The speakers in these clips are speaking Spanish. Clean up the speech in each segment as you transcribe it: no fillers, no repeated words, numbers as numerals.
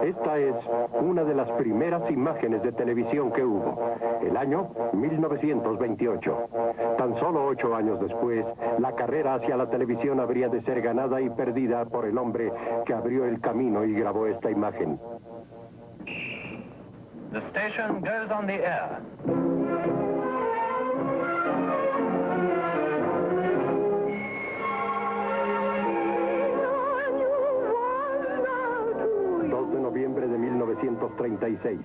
Esta es una de las primeras imágenes de televisión que hubo, el año 1928. Tan solo 8 años después, la carrera hacia la televisión habría de ser ganada y perdida por el hombre que abrió el camino y grabó esta imagen. The station goes on the air. Noviembre de 1936,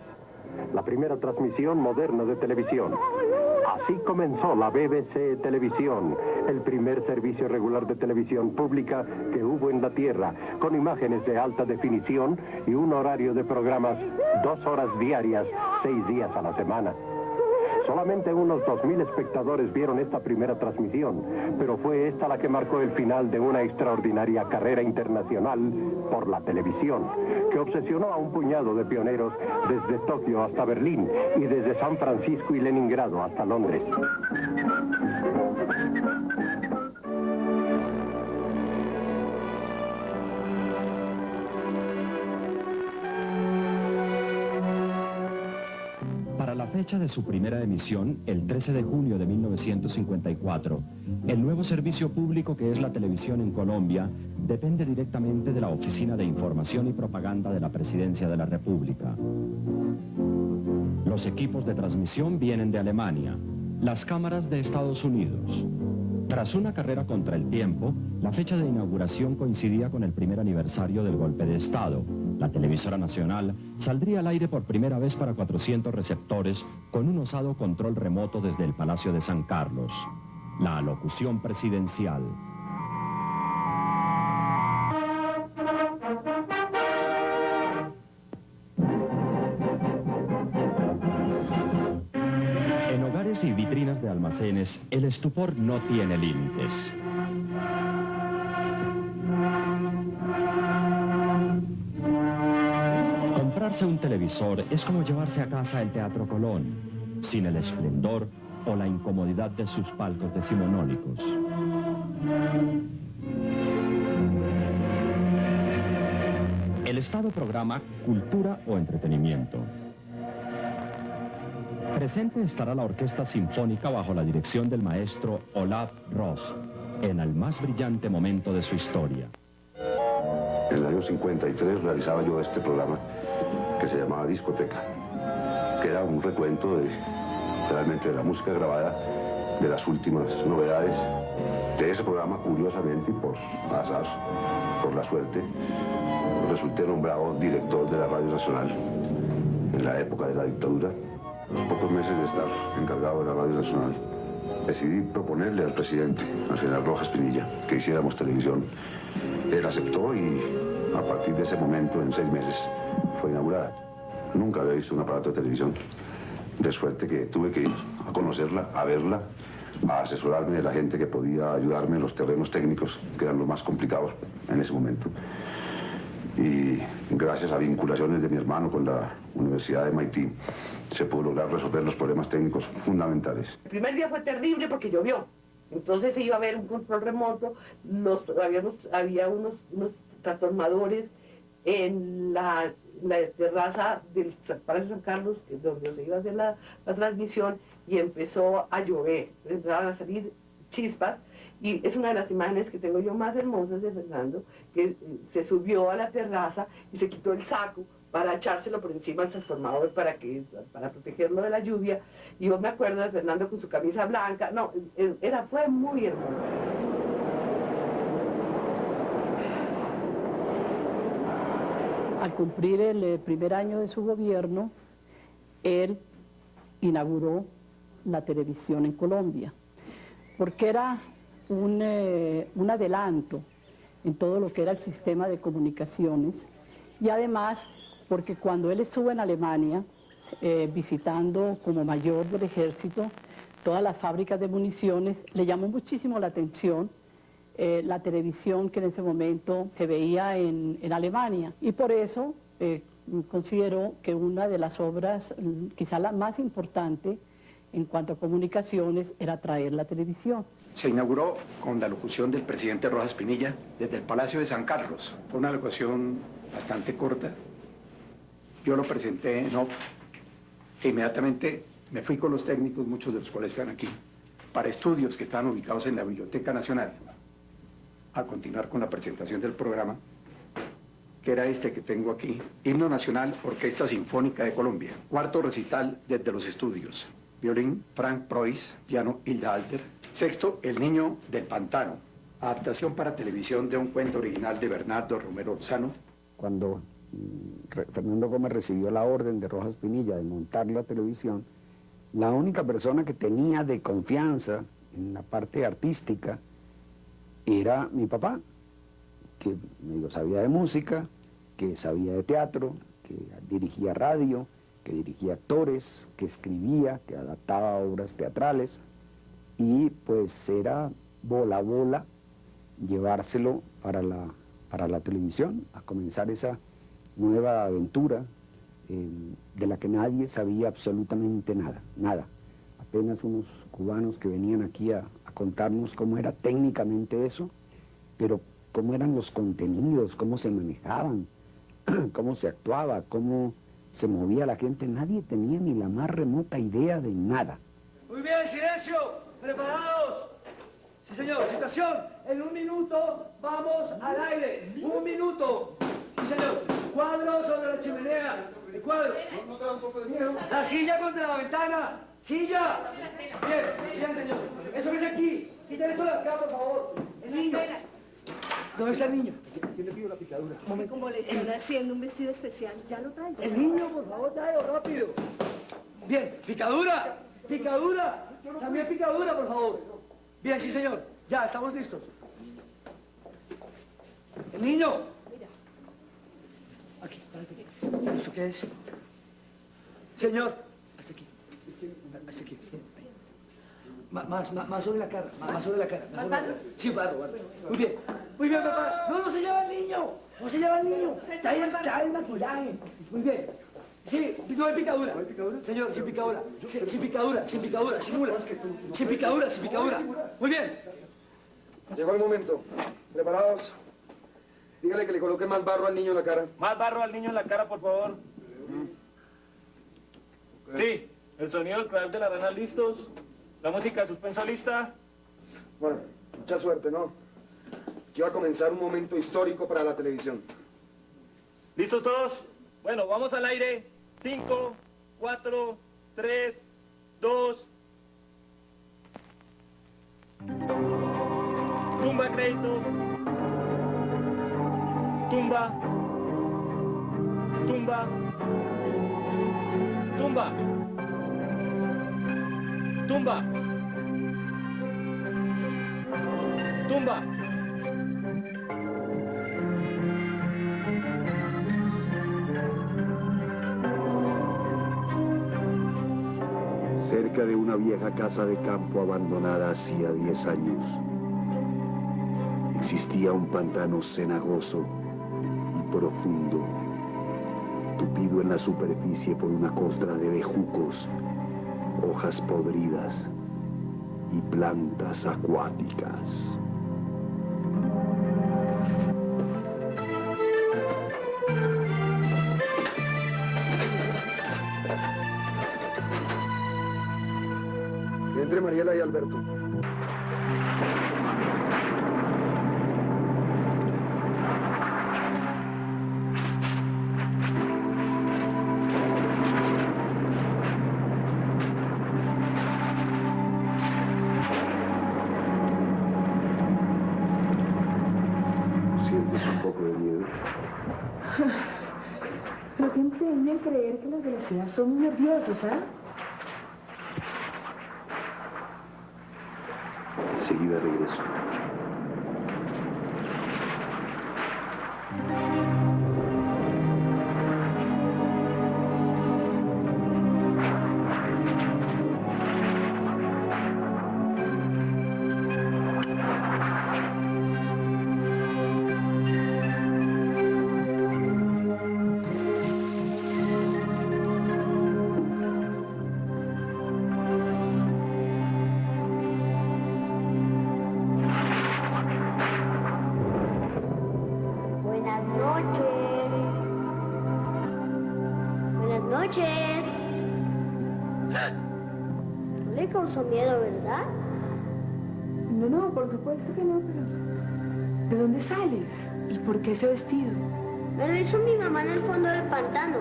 la primera transmisión moderna de televisión. Así comenzó la BBC Televisión, el primer servicio regular de televisión pública que hubo en la Tierra, con imágenes de alta definición y un horario de programas 2 horas diarias, 6 días a la semana. Solamente unos 2.000 espectadores vieron esta primera transmisión, pero fue esta la que marcó el final de una extraordinaria carrera internacional por la televisión, que obsesionó a un puñado de pioneros desde Tokio hasta Berlín y desde San Francisco y Leningrado hasta Londres. Fecha de su primera emisión, el 13 de junio de 1954, el nuevo servicio público que es la televisión en Colombia depende directamente de la Oficina de Información y Propaganda de la Presidencia de la República. Los equipos de transmisión vienen de Alemania, las cámaras de Estados Unidos. Tras una carrera contra el tiempo, la fecha de inauguración coincidía con el primer aniversario del golpe de Estado. La televisora nacional saldría al aire por primera vez para 400 receptores con un osado control remoto desde el Palacio de San Carlos. La alocución presidencial. En hogares y vitrinas de almacenes, el estupor no tiene límites. Comprarse un televisor es como llevarse a casa el Teatro Colón, sin el esplendor o la incomodidad de sus palcos decimonónicos. El Estado programa cultura o entretenimiento. Presente estará la Orquesta Sinfónica bajo la dirección del maestro Olaf Ross, en el más brillante momento de su historia. En el año 53 realizaba yo este programa que se llamaba Discoteca, que era un recuento realmente de la música grabada, de las últimas novedades. De ese programa, curiosamente y por azar, por la suerte, resulté nombrado director de la Radio Nacional en la época de la dictadura. A los pocos meses de estar encargado de la Radio Nacional, decidí proponerle al presidente, al general Rojas Pinilla, que hiciéramos televisión. Él aceptó y a partir de ese momento, en 6 meses, fue inaugurada. Nunca había visto un aparato de televisión, de suerte que tuve que ir a conocerla, a verla, a asesorarme de la gente que podía ayudarme en los terrenos técnicos, que eran los más complicados en ese momento. Y gracias a vinculaciones de mi hermano con la Universidad de MIT, se pudo lograr resolver los problemas técnicos fundamentales. El primer día fue terrible porque llovió. Entonces se iba a ver un control remoto, había unos transformadores en la terraza del Palacio San Carlos, que es donde se iba a hacer la transmisión, y empezó a llover, empezaron a salir chispas, y es una de las imágenes que tengo yo más hermosas de Fernando, que se subió a la terraza y se quitó el saco para echárselo por encima del transformador para protegerlo de la lluvia. Y yo me acuerdo de Fernando con su camisa blanca. No, fue muy hermoso. Al cumplir el primer año de su gobierno, él inauguró la televisión en Colombia, porque era un adelanto en todo lo que era el sistema de comunicaciones, y además porque cuando él estuvo en Alemania visitando como mayor del ejército todas las fábricas de municiones, le llamó muchísimo la atención la televisión que en ese momento se veía en Alemania, y por eso consideró que una de las obras, quizá la más importante en cuanto a comunicaciones, era traer la televisión. Se inauguró con la locución del presidente Rojas Pinilla desde el Palacio de San Carlos. Fue una locución bastante corta, yo lo presenté en off e inmediatamente me fui con los técnicos, muchos de los cuales están aquí, para estudios que estaban ubicados en la Biblioteca Nacional, a continuar con la presentación del programa, que era este que tengo aquí, Himno Nacional, Orquesta Sinfónica de Colombia, cuarto recital desde los estudios, violín Frank Preuss, piano Hilda Alter, sexto El Niño del Pantano, adaptación para televisión de un cuento original de Bernardo Romero Lozano. Cuando Fernando Gómez recibió la orden de Rojas Pinilla de montar la televisión, la única persona que tenía de confianza en la parte artística era mi papá, que medio sabía de música, que sabía de teatro, que dirigía radio, que dirigía actores, que escribía, que adaptaba obras teatrales, y pues era bola a bola llevárselo para la televisión, a comenzar esa nueva aventura de la que nadie sabía absolutamente nada, nada. Apenas unos cubanos que venían aquí a contarnos cómo era técnicamente eso, pero cómo eran los contenidos, cómo se manejaban, cómo se actuaba, cómo se movía la gente. Nadie tenía ni la más remota idea de nada. Muy bien, silencio, preparados. Sí, señor, situación. En 1 minuto vamos al aire. 1 minuto. Sí, señor. Cuadro sobre la chimenea. El cuadro. ¿No te da un poco de miedo? La silla contra la ventana. ¡Silla! Bien, bien, señor. Eso que es aquí. Quítale eso de acá, por favor. El niño. ¿Dónde está el niño? ¿Quién le pidió la picadura? Como le están haciendo un vestido especial, ya lo traigo. El niño, por favor, tráelo rápido. Bien, picadura. Picadura. También picadura, por favor. Bien, sí, señor. Ya, estamos listos. El niño. Aquí, aquí. ¿Eso qué es? Señor. Hasta aquí. Hasta aquí. Más sobre la cara. Más sobre la cara. ¿Más barro? Sí, barro. Muy bien. Muy bien, papá. No, no se lleva el niño. No se lleva el niño. Está el maquillaje. Muy bien. Sí, no hay picadura. ¿No hay picadura? Señor, sin picadura. Sin picadura, sin picadura, sin mula. Sin picadura, sin picadura. Muy bien. Llegó el momento. ¿Preparados? Dígale que le coloque más barro al niño en la cara. Más barro al niño en la cara, por favor. Sí, el sonido del clavel de la rana listos. La música de suspenso lista. Bueno, mucha suerte, ¿no? Aquí va a comenzar un momento histórico para la televisión. ¿Listos todos? Bueno, vamos al aire. 5, 4, 3, 2. Tumba, crédito. Tumba. Tumba. Tumba. Tumba. Tumba. Cerca de una vieja casa de campo abandonada hacía 10 años, existía un pantano cenagoso y profundo, tupido en la superficie por una costra de bejucos, hojas podridas y plantas acuáticas. Entre Mariela y Alberto. ¿Sientes un poco de miedo? Lo que empeña en creer que los de la ciudad son muy nerviosos, ¿ah? Enseguida regreso. noches. No le causó miedo, ¿verdad? No, por supuesto que no, pero... ¿De dónde sales? ¿Y por qué ese vestido? Me lo hizo mi mamá en el fondo del pantano.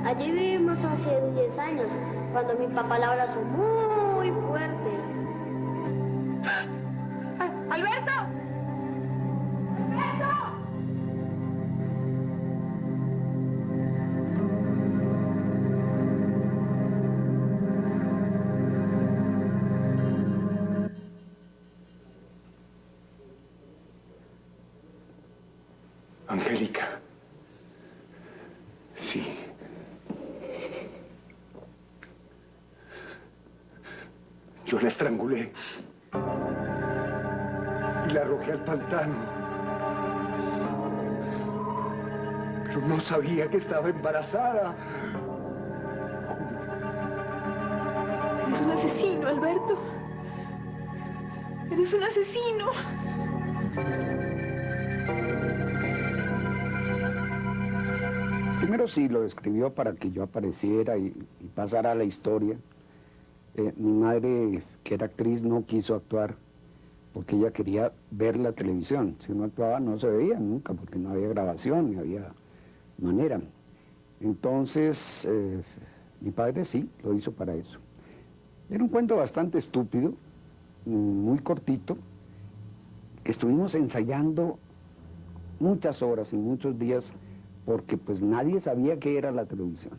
Allí vivimos hace 10 años, cuando mi papá la abrazó muy fuerte. ¡Alberto! ¡Alberto! Angélica. Sí. Yo la estrangulé. Y la arrojé al pantano. Pero no sabía que estaba embarazada. Eres un asesino, Alberto. Eres un asesino. Primero sí lo escribió para que yo apareciera y pasara a la historia. Mi madre, que era actriz, no quiso actuar porque ella quería ver la televisión. Si uno actuaba no se veía nunca porque no había grabación, ni había manera. Entonces, mi padre sí lo hizo para eso. Era un cuento bastante estúpido, muy cortito, que estuvimos ensayando muchas horas y muchos días porque pues nadie sabía qué era la televisión.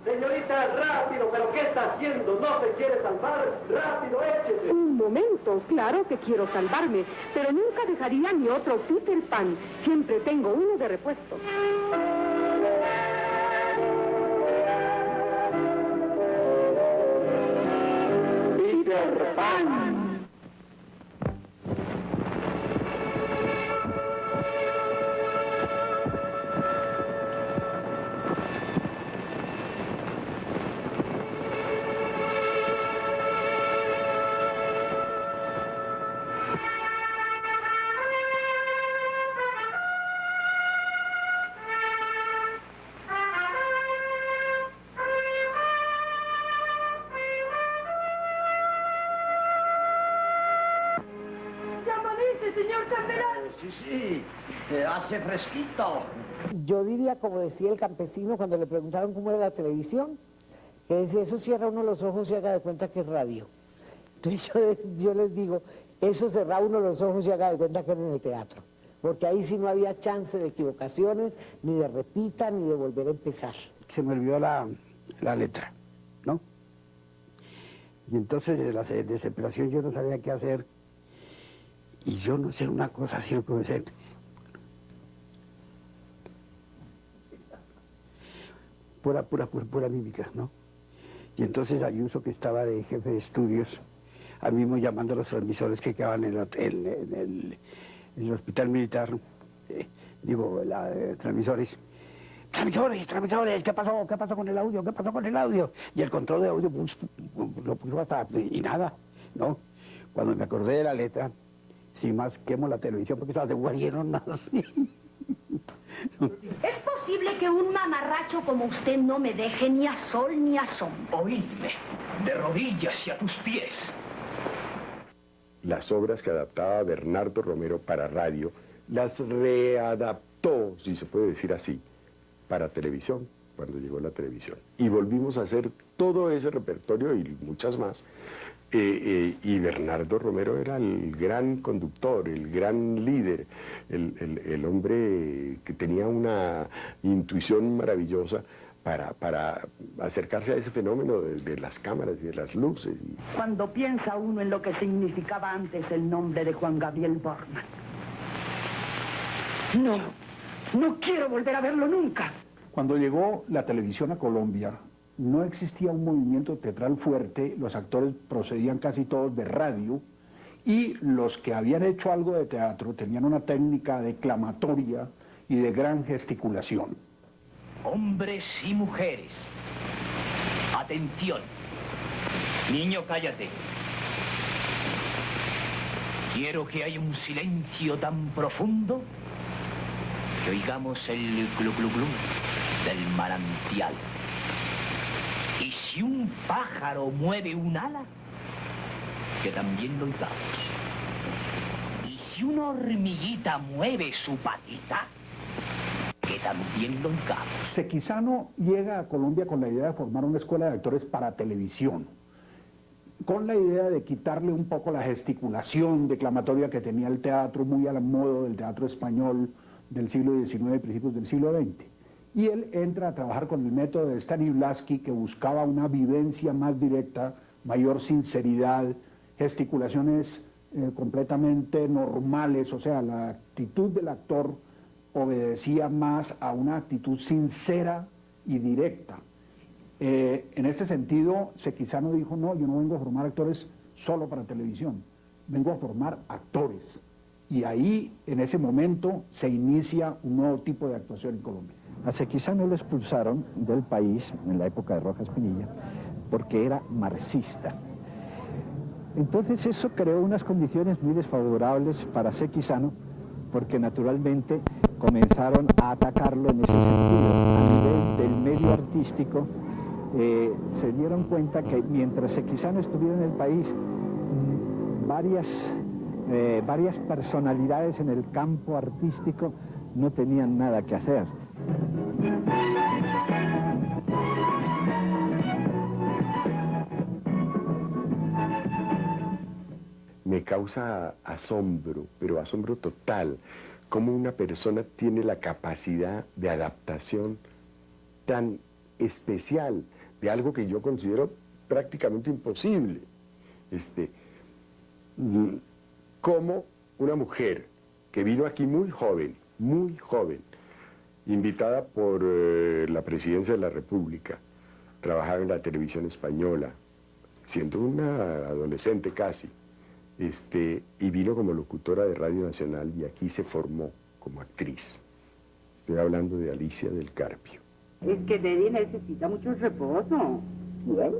Señorita, rápido, ¿pero qué está haciendo? ¿No se quiere salvar? ¡Rápido, échese! Un momento, claro que quiero salvarme, pero nunca dejaría ni otro Peter Pan. Siempre tengo uno de repuesto. ¡Peter Pan! Sí, hace fresquito. Yo diría, como decía el campesino cuando le preguntaron cómo era la televisión, que decía, eso cierra uno los ojos y haga de cuenta que es radio. Entonces yo les digo, eso cerra uno los ojos y haga de cuenta que era en el teatro. Porque ahí sí no había chance de equivocaciones, ni de repita, ni de volver a empezar. Se me olvidó la letra, ¿no? Y entonces de la desesperación yo no sabía qué hacer. Y yo no sé una cosa así, lo que sé. Pura mímica, ¿no? Y entonces Ayuso, que estaba de jefe de estudios, a mí mismo llamando a los transmisores que quedaban en el hospital militar, transmisores. Transmisores, ¿qué pasó con el audio? ¿Qué pasó con el audio? Y el control de audio pues, lo puso hasta, y nada, ¿no? Cuando me acordé de la letra, sin más quemo la televisión porque se guarieron nada así. ¿Es posible que un mamarracho como usted no me deje ni a sol ni a sombra? Oídme, de rodillas y a tus pies. Las obras que adaptaba Bernardo Romero para radio, las readaptó, si se puede decir así, para televisión, cuando llegó la televisión. Y volvimos a hacer todo ese repertorio y muchas más Y Bernardo Romero era el gran conductor, el gran líder, el hombre que tenía una intuición maravillosa para acercarse a ese fenómeno de las cámaras y de las luces. Cuando piensa uno en lo que significaba antes el nombre de Juan Gabriel Bormann. No quiero volver a verlo nunca. Cuando llegó la televisión a Colombia, no existía un movimiento teatral fuerte, los actores procedían casi todos de radio, y los que habían hecho algo de teatro tenían una técnica declamatoria y de gran gesticulación. Hombres y mujeres, atención. Niño, cállate. Quiero que haya un silencio tan profundo que oigamos el glu glu glu del manantial. Y si un pájaro mueve un ala, que también lo oigamos. Y si una hormiguita mueve su patita, que también lo oigamos. Sequizano llega a Colombia con la idea de formar una escuela de actores para televisión, con la idea de quitarle un poco la gesticulación declamatoria que tenía el teatro, muy al modo del teatro español del siglo XIX y principios del siglo XX. Y él entra a trabajar con el método de Stanislavski, que buscaba una vivencia más directa, mayor sinceridad, gesticulaciones completamente normales, o sea, la actitud del actor obedecía más a una actitud sincera y directa. En este sentido, Sequizano dijo, no, yo no vengo a formar actores solo para televisión, vengo a formar actores. Y ahí, en ese momento, se inicia un nuevo tipo de actuación en Colombia. A Sequizano lo expulsaron del país en la época de Rojas Pinilla porque era marxista. Entonces eso creó unas condiciones muy desfavorables para Sequizano, porque naturalmente comenzaron a atacarlo en ese sentido. A nivel del medio artístico, se dieron cuenta que mientras Sequizano estuviera en el país, varias personalidades en el campo artístico no tenían nada que hacer. Me causa asombro, pero asombro total, cómo una persona tiene la capacidad de adaptación tan especial de algo que yo considero prácticamente imposible. Como una mujer que vino aquí muy joven, invitada por la presidencia de la República, trabajaba en la televisión española, siendo una adolescente casi, y vino como locutora de Radio Nacional y aquí se formó como actriz. Estoy hablando de Alicia del Carpio. Es que Daddy necesita mucho reposo. ¿Quién?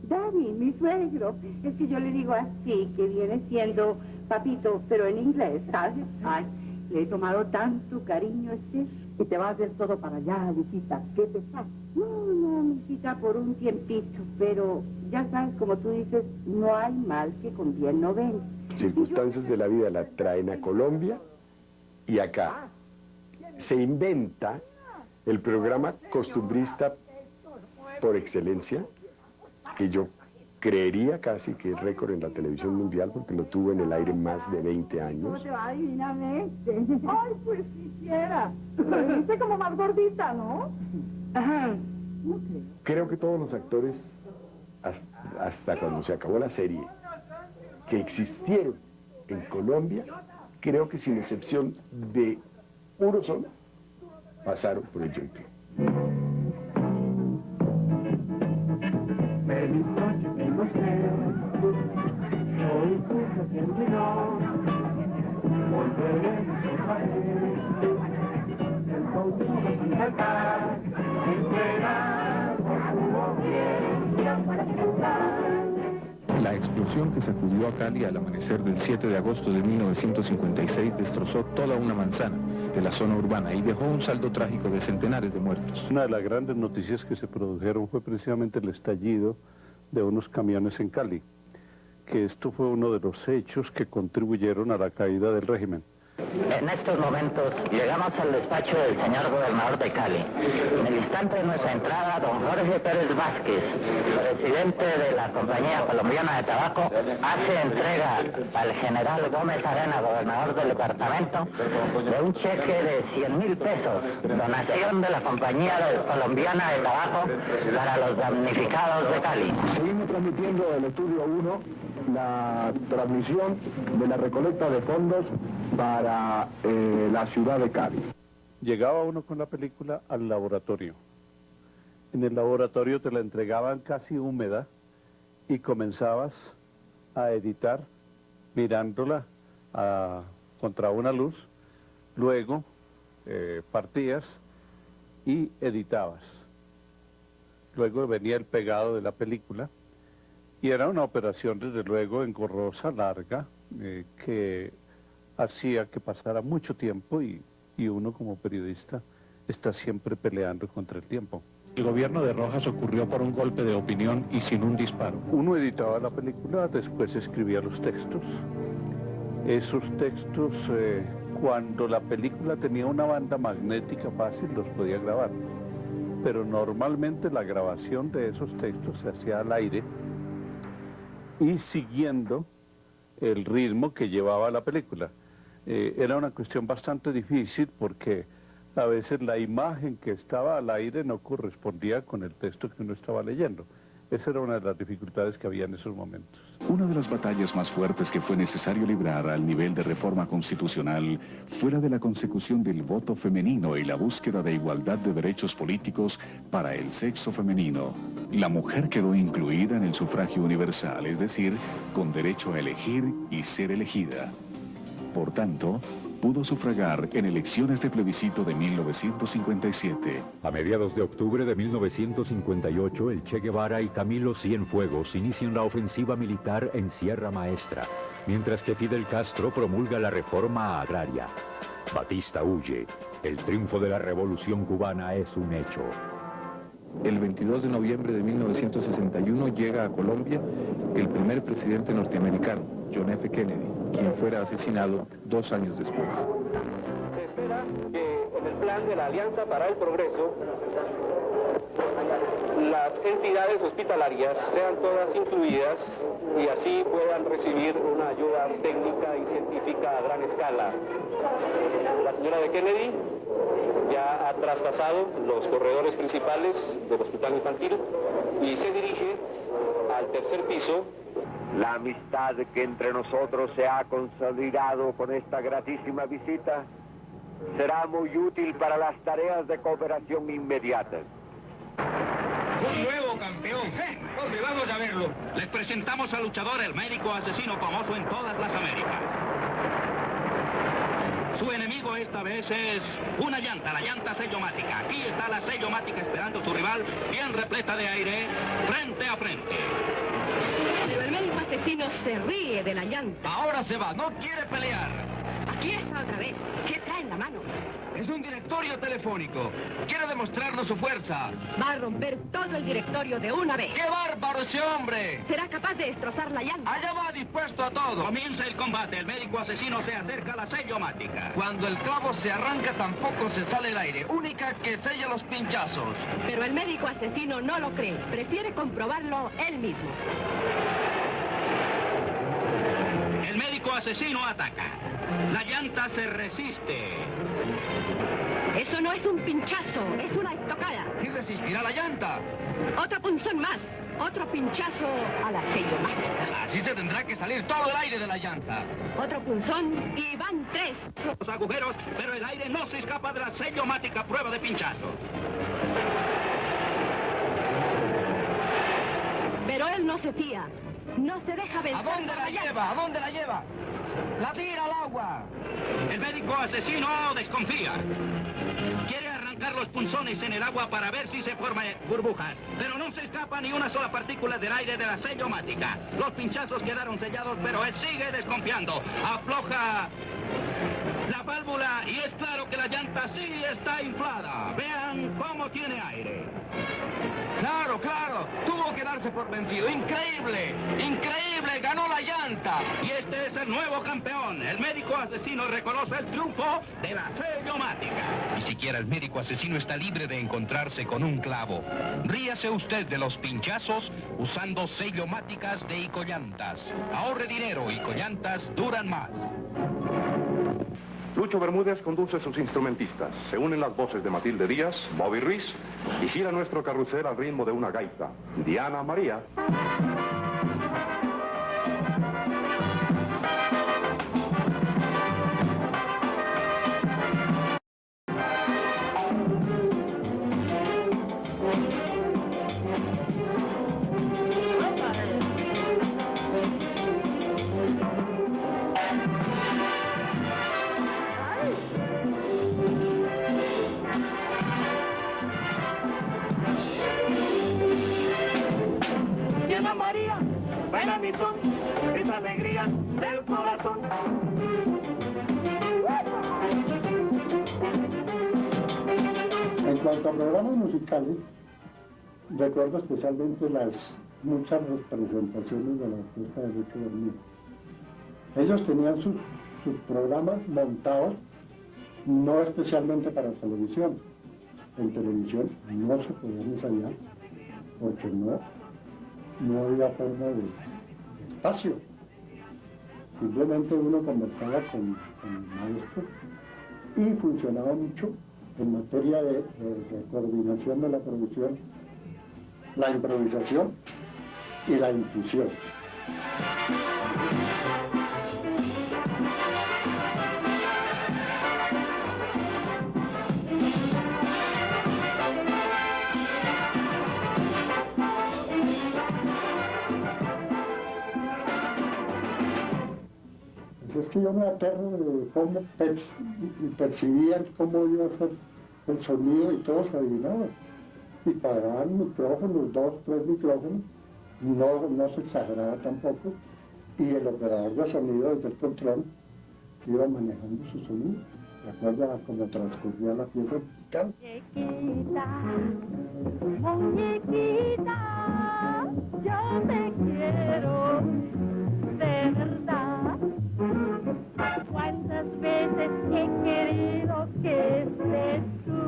Daddy, mi suegro. Es que yo le digo así, que viene siendo papito, pero en inglés, ¿sabes? Ay, le he tomado tanto cariño, Esther. Y te va a hacer todo para allá, hijita. ¿Qué te pasa? No, mijita, por un tiempito, pero ya sabes, como tú dices, no hay mal que con bien no venga. Circunstancias de la vida la traen a Colombia y acá se inventa el programa costumbrista por excelencia, que yo creería casi que es récord en la televisión mundial porque lo tuvo en el aire más de 20 años. ¿Cómo te va divinamente? Ay, pues quisiera. Pero viste como más gordita, ¿no? Ajá. Creo que todos los actores, hasta cuando se acabó la serie, que existieron en Colombia, creo que sin excepción de uno solo, pasaron por el Young Club. La explosión que sacudió a Cali al amanecer del 7 de agosto de 1956 destrozó toda una manzana de la zona urbana y dejó un saldo trágico de centenares de muertos. Una de las grandes noticias que se produjeron fue precisamente el estallido de unos camiones en Cali, que esto fue uno de los hechos que contribuyeron a la caída del régimen. En estos momentos llegamos al despacho del señor gobernador de Cali. En el instante de nuestra entrada, don Jorge Pérez Vázquez, presidente de la Compañía Colombiana de Tabaco, hace entrega al general Gómez Arena, gobernador del departamento, de un cheque de 100.000 pesos, donación de la Compañía Colombiana de Tabaco para los damnificados de Cali. Seguimos transmitiendo del Estudio 1 la transmisión de la recolecta de fondos para la ciudad de Cali. Llegaba uno con la película al laboratorio. En el laboratorio te la entregaban casi húmeda y comenzabas a editar mirándola contra una luz. Luego partías y editabas. Luego venía el pegado de la película y era una operación desde luego engorrosa, larga, que hacía que pasara mucho tiempo y uno como periodista está siempre peleando contra el tiempo. El gobierno de Rojas ocurrió por un golpe de opinión y sin un disparo. Uno editaba la película, después escribía los textos. Esos textos, cuando la película tenía una banda magnética fácil, los podía grabar. Pero normalmente la grabación de esos textos se hacía al aire y siguiendo el ritmo que llevaba la película. Era una cuestión bastante difícil porque a veces la imagen que estaba al aire no correspondía con el texto que uno estaba leyendo. Esa era una de las dificultades que había en esos momentos. Una de las batallas más fuertes que fue necesario librar al nivel de reforma constitucional fue la de la consecución del voto femenino y la búsqueda de igualdad de derechos políticos para el sexo femenino. La mujer quedó incluida en el sufragio universal, es decir, con derecho a elegir y ser elegida. Por tanto, pudo sufragar en elecciones de plebiscito de 1957. A mediados de octubre de 1958, el Che Guevara y Camilo Cienfuegos inician la ofensiva militar en Sierra Maestra, mientras que Fidel Castro promulga la reforma agraria. Batista huye. El triunfo de la revolución cubana es un hecho. El 22 de noviembre de 1961 llega a Colombia el primer presidente norteamericano, John F. Kennedy, quien fuera asesinado 2 años después. Se espera que en el plan de la Alianza para el Progreso las entidades hospitalarias sean todas incluidas y así puedan recibir una ayuda técnica y científica a gran escala. La señora de Kennedy ya ha traspasado los corredores principales del hospital infantil y se dirige al tercer piso. La amistad que entre nosotros se ha consolidado con esta gratísima visita será muy útil para las tareas de cooperación inmediatas. Un nuevo campeón. Hombre, vamos a verlo. Les presentamos al luchador, el médico asesino famoso en todas las Américas. Su enemigo esta vez es una llanta, la llanta sellomática. Aquí está la sellomática esperando a su rival, bien repleta de aire, frente a frente. Pero el médico asesino se ríe de la llanta. Ahora se va, no quiere pelear. Aquí está otra vez. ¿Qué trae en la mano? Es un directorio telefónico. Quiere demostrarnos su fuerza. Va a romper todo el directorio de una vez. ¡Qué bárbaro ese hombre! ¿Será capaz de destrozar la llanta? Allá va, dispuesto a todo. Comienza el combate. El médico asesino se acerca a la sellomática. Cuando el clavo se arranca, tampoco se sale el aire. Única que sella los pinchazos. Pero el médico asesino no lo cree. Prefiere comprobarlo él mismo. El médico asesino ataca. La llanta se resiste. Eso no es un pinchazo, es una estocada. ¿Sí resistirá la llanta? Otro punzón más, otro pinchazo a la sellomática. Así se tendrá que salir todo el aire de la llanta. Otro punzón y van 3. Los agujeros, pero el aire no se escapa de la sellomática prueba de pinchazo. Pero él no se fía. No se deja vencer. ¿A dónde la lleva? ¿A dónde la lleva? ¡La tira al agua! El médico asesino desconfía. Quiere arrancar los punzones en el agua para ver si se forman burbujas. Pero no se escapa ni una sola partícula del aire de la sellomática. Los pinchazos quedaron sellados, pero él sigue desconfiando. Afloja la válvula y es claro que la llanta sí está inflada. Vean cómo cómo tiene aire. Claro, claro, tuvo que darse por vencido. Increíble, increíble, ganó la llanta. Y este es el nuevo campeón. El médico asesino reconoce el triunfo de la sellomática. Ni siquiera el médico asesino está libre de encontrarse con un clavo. Ríase usted de los pinchazos usando sellomáticas de Icollantas. Ahorre dinero, Icollantas duran más. Lucho Bermúdez conduce sus instrumentistas. Se unen las voces de Matilde Díaz, Bobby Ruiz y gira nuestro carrusel al ritmo de una gaita. Diana María. Diana María, baila mi son, esa alegría del corazón. En cuanto a programas musicales, recuerdo especialmente las muchas representaciones de la orquesta de Lucho Bermúdez. Ellos tenían sus programas montados, no especialmente para televisión. En televisión no se podía ensayar porque no había forma de espacio. Simplemente uno conversaba con el maestro y funcionaba mucho en materia de coordinación de la producción, la improvisación y la intuición. Es que yo me aterro de cómo percibían cómo iba a ser el sonido y todos adivinaban. Y pagaban micrófonos, 2, 3 micrófonos, no se exageraba tampoco, y el operador de sonido desde el control iba manejando su sonido, de acuerdo a cómo transcurría la pieza musical. Muñequita, yo te quiero de verdad. Cuántas veces he querido que estés tú,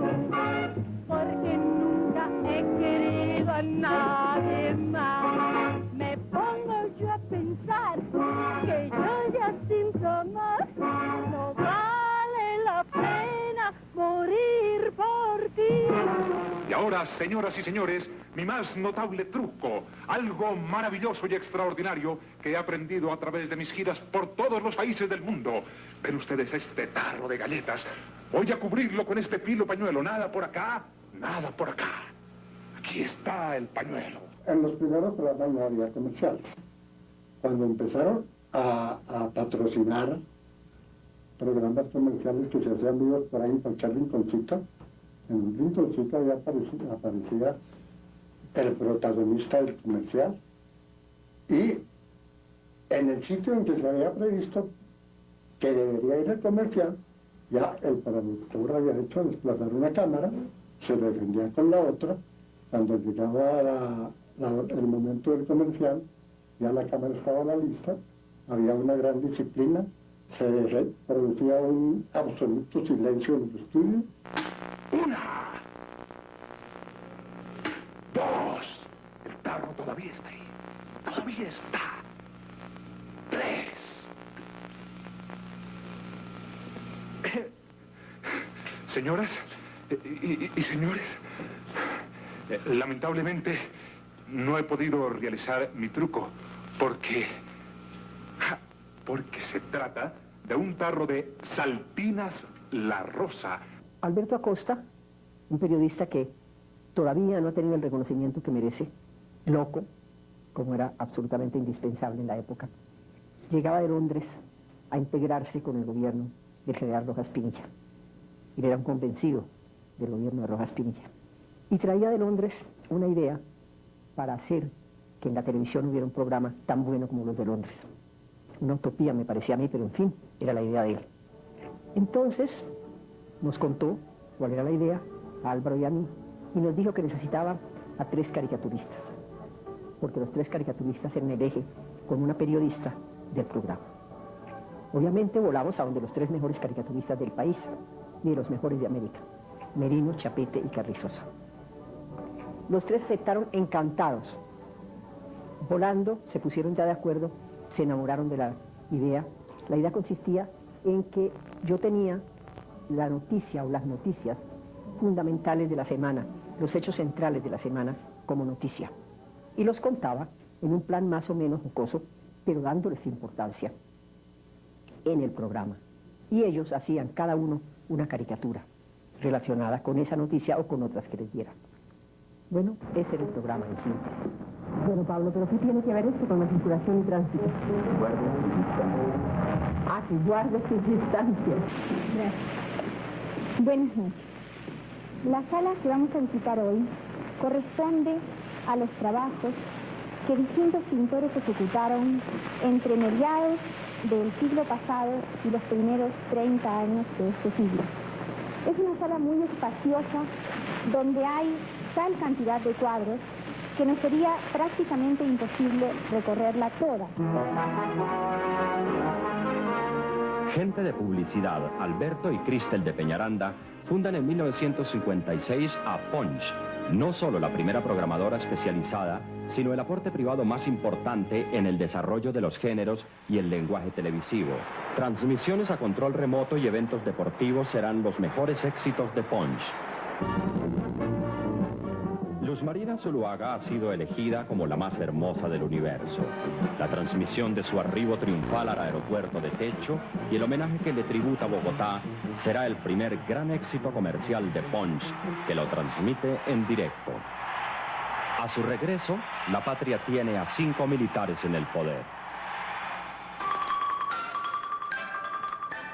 porque nunca he querido a nadie más. Me pongo yo a pensar que yo ya sin tu amor no vale la pena morir por ti. Y ahora, señoras y señores, mi más notable truco, algo maravilloso y extraordinario que he aprendido a través de mis giras por todos los países del mundo. Ven ustedes este tarro de galletas. Voy a cubrirlo con este filo pañuelo. Nada por acá, nada por acá. Aquí está el pañuelo. En los primeros programas no había comerciales. Cuando empezaron a patrocinar programas comerciales que se hacían vivos por ahí en cualquier rinconcito, en un rinconcito había aparecía el protagonista del comercial, y en el sitio en que se había previsto que debería ir el comercial, ya el productor había hecho desplazar una cámara, se defendía con la otra. Cuando llegaba el momento del comercial, ya la cámara estaba a la lista, había una gran disciplina, se producía un absoluto silencio en el estudio. 1, 2, el tarro todavía está ahí, todavía está. 3. Señoras y señores, lamentablemente no he podido realizar mi truco porque se trata de un tarro de Salpinas La Rosa. Alberto Acosta, un periodista que todavía no ha tenido el reconocimiento que merece, loco, como era absolutamente indispensable en la época, llegaba de Londres a integrarse con el gobierno del general Rojas Pinilla. Él era un convencido del gobierno de Rojas Pinilla. Y traía de Londres una idea para hacer que en la televisión hubiera un programa tan bueno como los de Londres. Una utopía me parecía a mí, pero en fin, era la idea de él. Entonces nos contó cuál era la idea, a Álvaro y a mí, y nos dijo que necesitaba a 3 caricaturistas, porque los 3 caricaturistas eran el eje con una periodista del programa. Obviamente volamos a donde los 3 mejores caricaturistas del país y de los mejores de América, Merino, Chapete y Carrizosa. Los 3 aceptaron encantados. Volando, se pusieron ya de acuerdo, se enamoraron de la idea. La idea consistía en que yo tenía la noticia o las noticias fundamentales de la semana, los hechos centrales de la semana como noticia. Y los contaba en un plan más o menos jocoso, pero dándoles importancia en el programa. Y ellos hacían cada uno una caricatura relacionada con esa noticia o con otras que les dieran. Bueno, ese era el programa en síntesis. Bueno, Pablo, ¿pero qué tiene que ver esto con la circulación y tránsito? Ah, que guarde sus distancias. Gracias. Buenas noches. La sala que vamos a visitar hoy corresponde a los trabajos que distintos pintores ejecutaron entre mediados del siglo pasado y los primeros 30 años de este siglo. Es una sala muy espaciosa donde hay tal cantidad de cuadros que nos sería prácticamente imposible recorrerla toda. Gente de publicidad, Alberto y Cristel de Peñaranda, fundan en 1956 a Punch, no solo la primera programadora especializada, sino el aporte privado más importante en el desarrollo de los géneros y el lenguaje televisivo. Transmisiones a control remoto y eventos deportivos serán los mejores éxitos de Punch. Luz Marina Zuluaga ha sido elegida como la más hermosa del universo. La transmisión de su arribo triunfal al aeropuerto de Techo y el homenaje que le tributa a Bogotá será el primer gran éxito comercial de Punch, que lo transmite en directo. A su regreso, la patria tiene a 5 militares en el poder.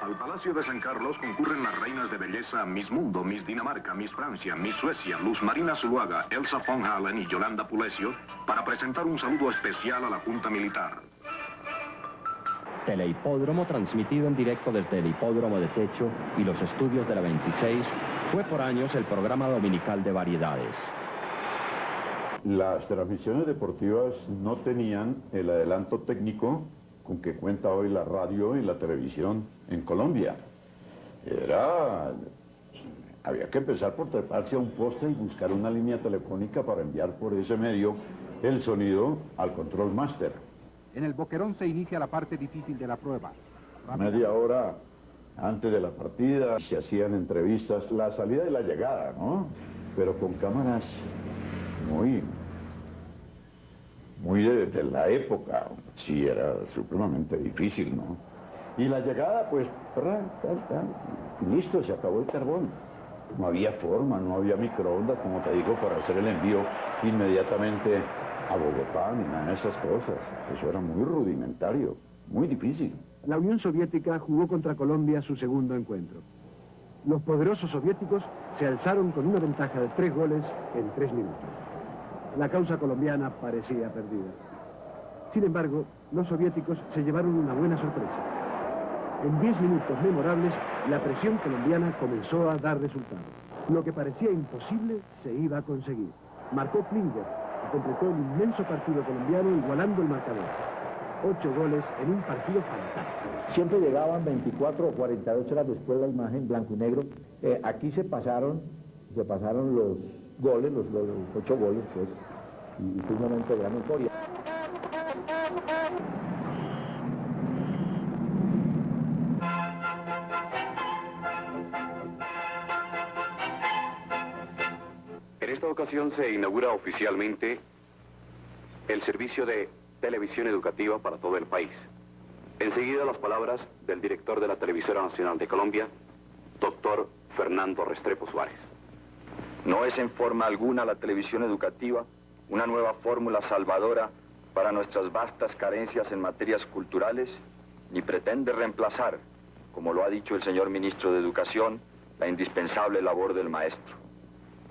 Al Palacio de San Carlos concurren las reinas de belleza Miss Mundo, Miss Dinamarca, Miss Francia, Miss Suecia, Luz Marina Zuluaga, Elsa von Halen y Yolanda Pulesio para presentar un saludo especial a la Junta Militar. Telehipódromo, transmitido en directo desde el Hipódromo de Techo y los estudios de la 26, fue por años el programa dominical de variedades. Las transmisiones deportivas no tenían el adelanto técnico con que cuenta hoy la radio y la televisión en Colombia. Había que empezar por treparse a un poste y buscar una línea telefónica para enviar por ese medio el sonido al control master. En el Boquerón se inicia la parte difícil de la prueba. Media hora antes de la partida se hacían entrevistas, la salida y la llegada, ¿no? Pero con cámaras muy de la época. Sí, era supremamente difícil, ¿no? Y la llegada, pues, listo, se acabó el carbón. No había forma, no había microondas, como te digo, para hacer el envío inmediatamente a Bogotá, ni nada de esas cosas. Eso era muy rudimentario, muy difícil. La Unión Soviética jugó contra Colombia su segundo encuentro. Los poderosos soviéticos se alzaron con una ventaja de 3 goles en 3 minutos. La causa colombiana parecía perdida. Sin embargo, los soviéticos se llevaron una buena sorpresa. En 10 minutos memorables, la presión colombiana comenzó a dar resultados. Lo que parecía imposible se iba a conseguir. Marcó Klinger, que completó el inmenso partido colombiano igualando el marcador. 8 goles en un partido fantástico. Siempre llegaban 24 o 48 horas después de la imagen blanco y negro. Aquí se pasaron los goles, los 8 goles, pues, y fue un momento de gran euforia. En esta ocasión se inaugura oficialmente el servicio de televisión educativa para todo el país. Enseguida las palabras del director de la Televisora Nacional de Colombia, doctor Fernando Restrepo Suárez. No es en forma alguna la televisión educativa una nueva fórmula salvadora para nuestras vastas carencias en materias culturales, ni pretende reemplazar, como lo ha dicho el señor ministro de Educación, la indispensable labor del maestro.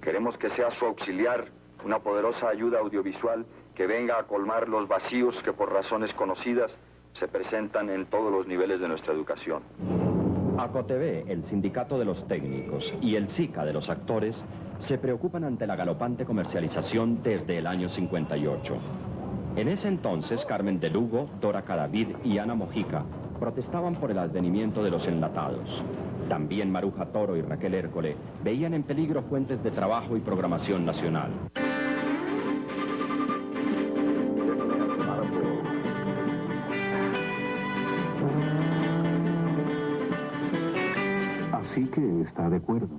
Queremos que sea su auxiliar una poderosa ayuda audiovisual que venga a colmar los vacíos que por razones conocidas se presentan en todos los niveles de nuestra educación. ACOTV, el Sindicato de los Técnicos, y el SICA de los Actores se preocupan ante la galopante comercialización desde el año 58. En ese entonces, Carmen de Lugo, Dora Cadavid y Ana Mojica protestaban por el advenimiento de los enlatados. También Maruja Toro y Raquel Hércole veían en peligro fuentes de trabajo y programación nacional. Así que está de acuerdo.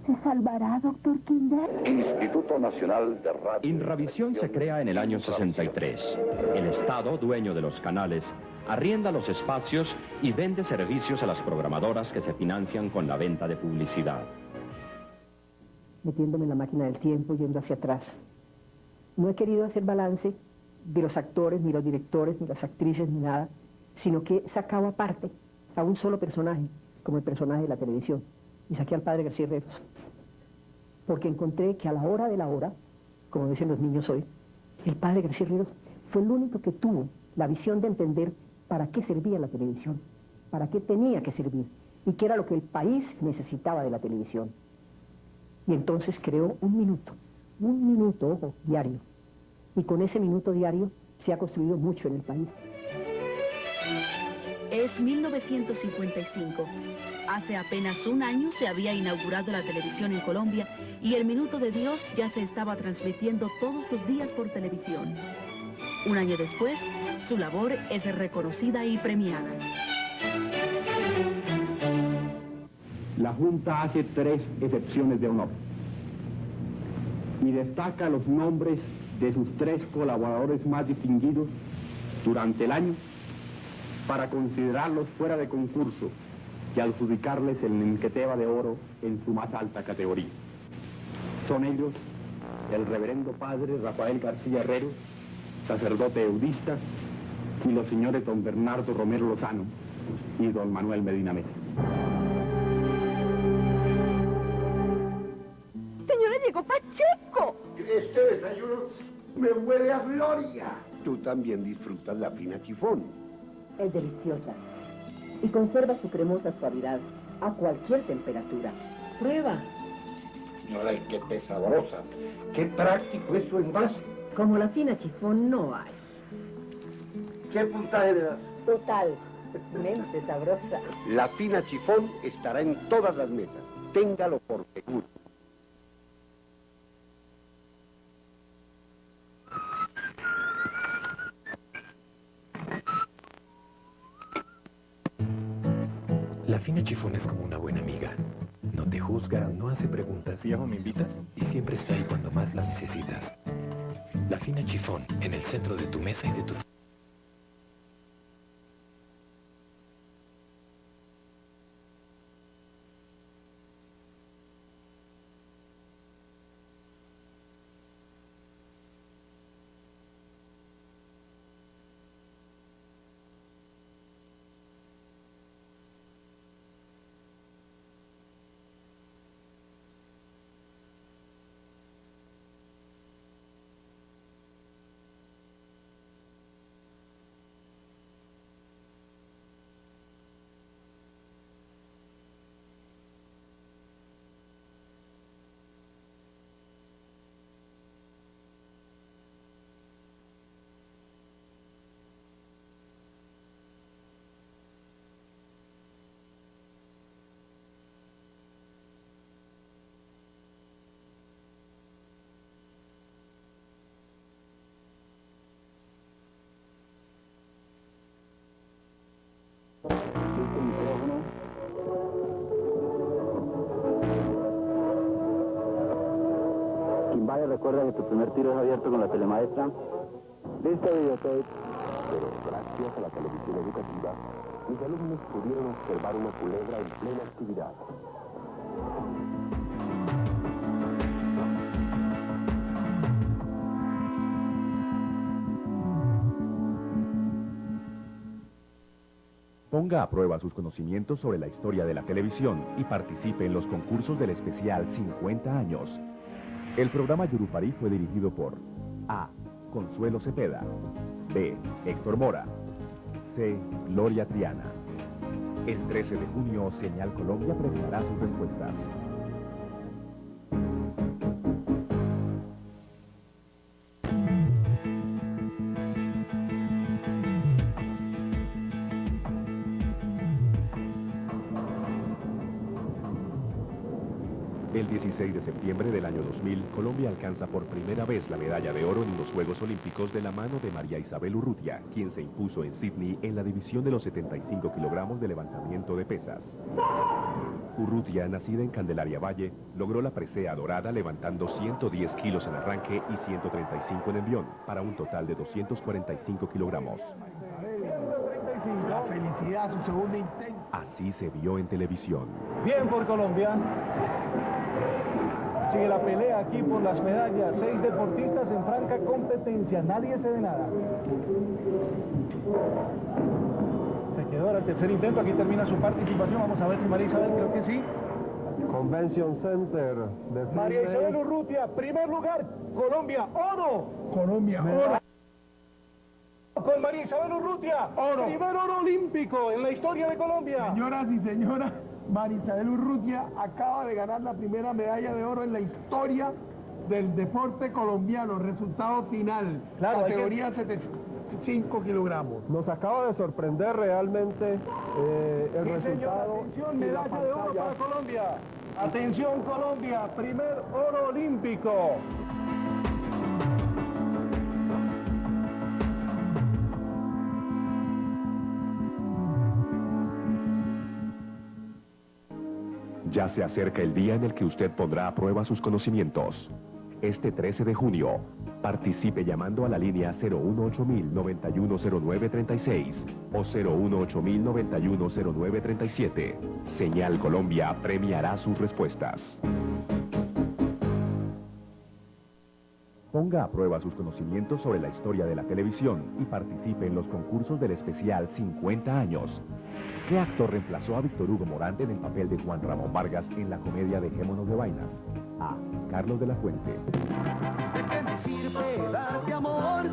¿Se salvará, doctor Kinder? Instituto Nacional de Radio. Inravisión se crea en el año 63. El Estado, dueño de los canales, arrienda los espacios y vende servicios a las programadoras que se financian con la venta de publicidad. Metiéndome en la máquina del tiempo, yendo hacia atrás. No he querido hacer balance de los actores, ni los directores, ni las actrices, ni nada, sino que he sacado aparte a un solo personaje, como el personaje de la televisión, y saqué al padre García Herreros, porque encontré que a la hora de la hora, como dicen los niños hoy, el padre García Herreros fue el único que tuvo la visión de entender para qué servía la televisión, para qué tenía que servir, y qué era lo que el país necesitaba de la televisión. Y entonces creó un minuto, ojo, diario, y con ese minuto diario se ha construido mucho en el país. Es 1955. Hace apenas un año se había inaugurado la televisión en Colombia y el Minuto de Dios ya se estaba transmitiendo todos los días por televisión. Un año después, su labor es reconocida y premiada. La Junta hace 3 excepciones de honor y destaca los nombres de sus 3 colaboradores más distinguidos durante el año para considerarlos fuera de concurso y adjudicarles el Nenqueteba de Oro en su más alta categoría. Son ellos el reverendo padre Rafael García Herreros, sacerdote eudista, y los señores don Bernardo Romero Lozano y don Manuel Medina Mesa. Señora, llegó Pacheco. Este desayuno me huele a gloria. Tú también disfrutas la fina chifón. Es deliciosa y conserva su cremosa suavidad a cualquier temperatura. Prueba. Señora, qué sabrosa. Qué práctico es su envase. Como la fina chifón no hay. ¿Qué puntaje le das? Totalmente sabrosa. La fina chifón estará en todas las mesas. Téngalo por seguro. La fina chifón es como una buena amiga. No te juzga, no hace preguntas. ¿Viejo, me invitas? Y siempre está ahí cuando más la necesitas. La fina chifón, en el centro de tu mesa y de tu... Quimbaya, recuerda que tu primer tiro es abierto con la telemaestra. Listo, videotape. Pero gracias a la televisión educativa, mis alumnos pudieron observar una culebra en plena actividad. Ponga a prueba sus conocimientos sobre la historia de la televisión y participe en los concursos del especial 50 años. El programa Yurupari fue dirigido por A. Consuelo Cepeda, B. Héctor Mora, C. Gloria Triana. El 13 de junio, Señal Colombia premiará sus respuestas. El 16 de septiembre del año 2000, Colombia alcanza por primera vez la medalla de oro en los Juegos Olímpicos de la mano de María Isabel Urrutia, quien se impuso en Sydney en la división de los 75 kilogramos de levantamiento de pesas. Urrutia, nacida en Candelaria Valle, logró la presea dorada levantando 110 kilos en arranque y 135 en envión, para un total de 245 kilogramos. La felicidad, su segundo intento. Así se vio en televisión. Bien por Colombia. Sigue la pelea aquí por las medallas. 6 deportistas en franca competencia. Nadie se de nada. Se quedó ahora el tercer intento. Aquí termina su participación. Vamos a ver si María Isabel, creo que sí. Convention Center. María Isabel Urrutia, primer lugar. Colombia, oro. Colombia, oro. Con María Isabel Urrutia, oro. Primer oro olímpico en la historia de Colombia. Señoras y señores, María Isabel Urrutia acaba de ganar la primera medalla de oro en la historia del deporte colombiano. Resultado final, claro, categoría 75 kilogramos. Nos acaba de sorprender realmente el resultado. Atención, medalla de oro para Colombia. Atención Colombia, primer oro olímpico. Ya se acerca el día en el que usted pondrá a prueba sus conocimientos. Este 13 de junio, participe llamando a la línea 018-910936 o 018-910937. Señal Colombia premiará sus respuestas. Ponga a prueba sus conocimientos sobre la historia de la televisión y participe en los concursos del especial 50 años. ¿Qué actor reemplazó a Víctor Hugo Morante en el papel de Juan Ramón Vargas en la comedia Dejémonos de Vainas? A. Carlos de la Fuente. ¿De qué me sirve darte amor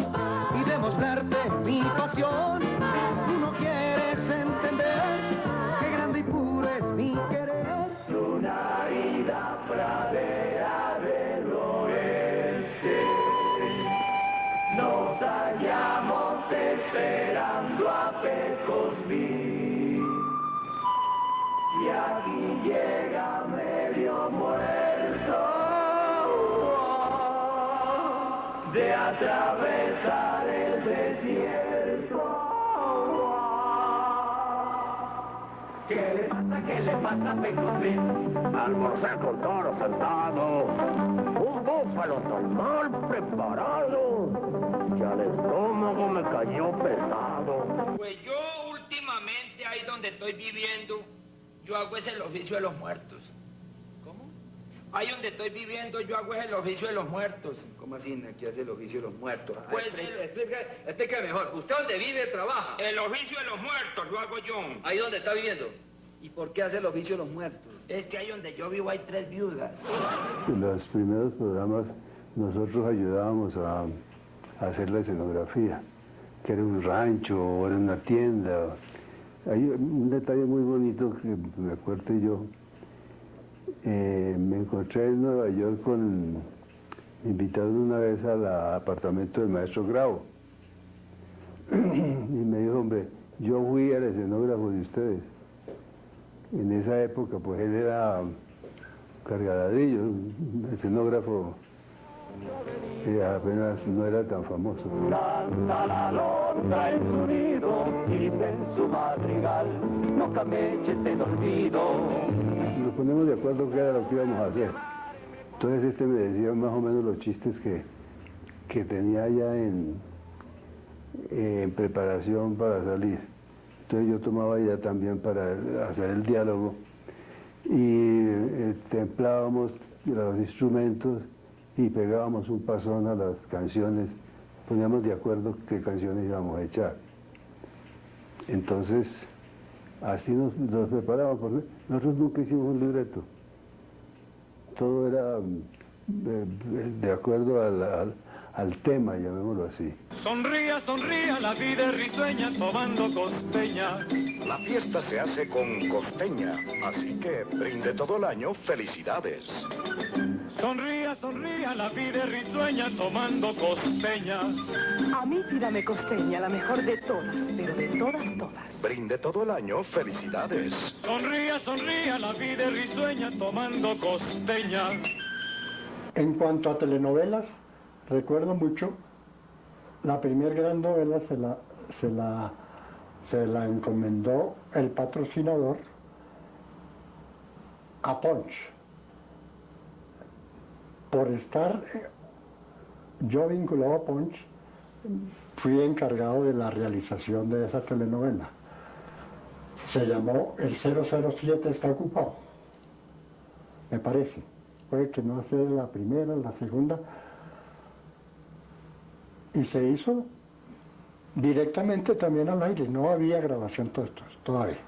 y demostrarte mi pasión? Tú no quieres entender qué grande y puro es mi querer. Una ida pradera del oeste, nos hallamos esperando a Pecosví. Y aquí llega medio muerto de atravesar el desierto. ¿Qué le pasa a Pecosví? Almorcé con toro sentado, un búfalo tan mal preparado, ya el estómago me cayó pesado. Pues yo últimamente ahí donde estoy viviendo, yo hago ese el oficio de los muertos. ¿Cómo? Ahí donde estoy viviendo, yo hago ese el oficio de los muertos. ¿Cómo así? Aquí hace el oficio de los muertos. Pues explica mejor. ¿Usted dónde vive, trabaja? El oficio de los muertos lo hago yo. ¿Ahí donde está viviendo? ¿Y por qué hace el oficio de los muertos? Es que ahí donde yo vivo hay 3 viudas. En los primeros programas nosotros ayudábamos a hacer la escenografía, que era un rancho o era una tienda. Hay un detalle muy bonito que me acuerdo yo. Me encontré en Nueva York me invitaron una vez al apartamento del maestro Grau. Y me dijo, hombre, yo fui al escenógrafo de ustedes. En esa época, pues él era cargadillo, un escenógrafo que apenas no era tan famoso. Canta la lontra en su nido y en su madrigal, no cameches en olvido. Nos ponemos de acuerdo qué era lo que íbamos a hacer. Entonces me decía más o menos los chistes que tenía ya en preparación para salir. Entonces yo tomaba ya también para hacer el diálogo y templábamos los instrumentos y pegábamos un pasón a las canciones, poníamos de acuerdo qué canciones íbamos a echar. Entonces, así nos preparábamos, porque nosotros nunca hicimos un libreto. Todo era de acuerdo al tema, llamémoslo así. Sonría, sonría, la vida es risueña tomando costeña. La fiesta se hace con costeña, así que brinde todo el año felicidades. Sonría, sonría, la vida es risueña tomando costeña. A mí pídame costeña, la mejor de todas, pero de todas, todas. Brinde todo el año felicidades. Sonría, sonría, la vida es risueña tomando costeña. En cuanto a telenovelas, recuerdo mucho, la primera gran novela se la encomendó el patrocinador a Ponch. Por estar yo vinculado a Ponch, fui encargado de la realización de esa telenovela. Se llamó El 007 está ocupado, me parece. Puede que no sea la primera, la segunda. Y se hizo directamente también al aire, no había grabación todavía.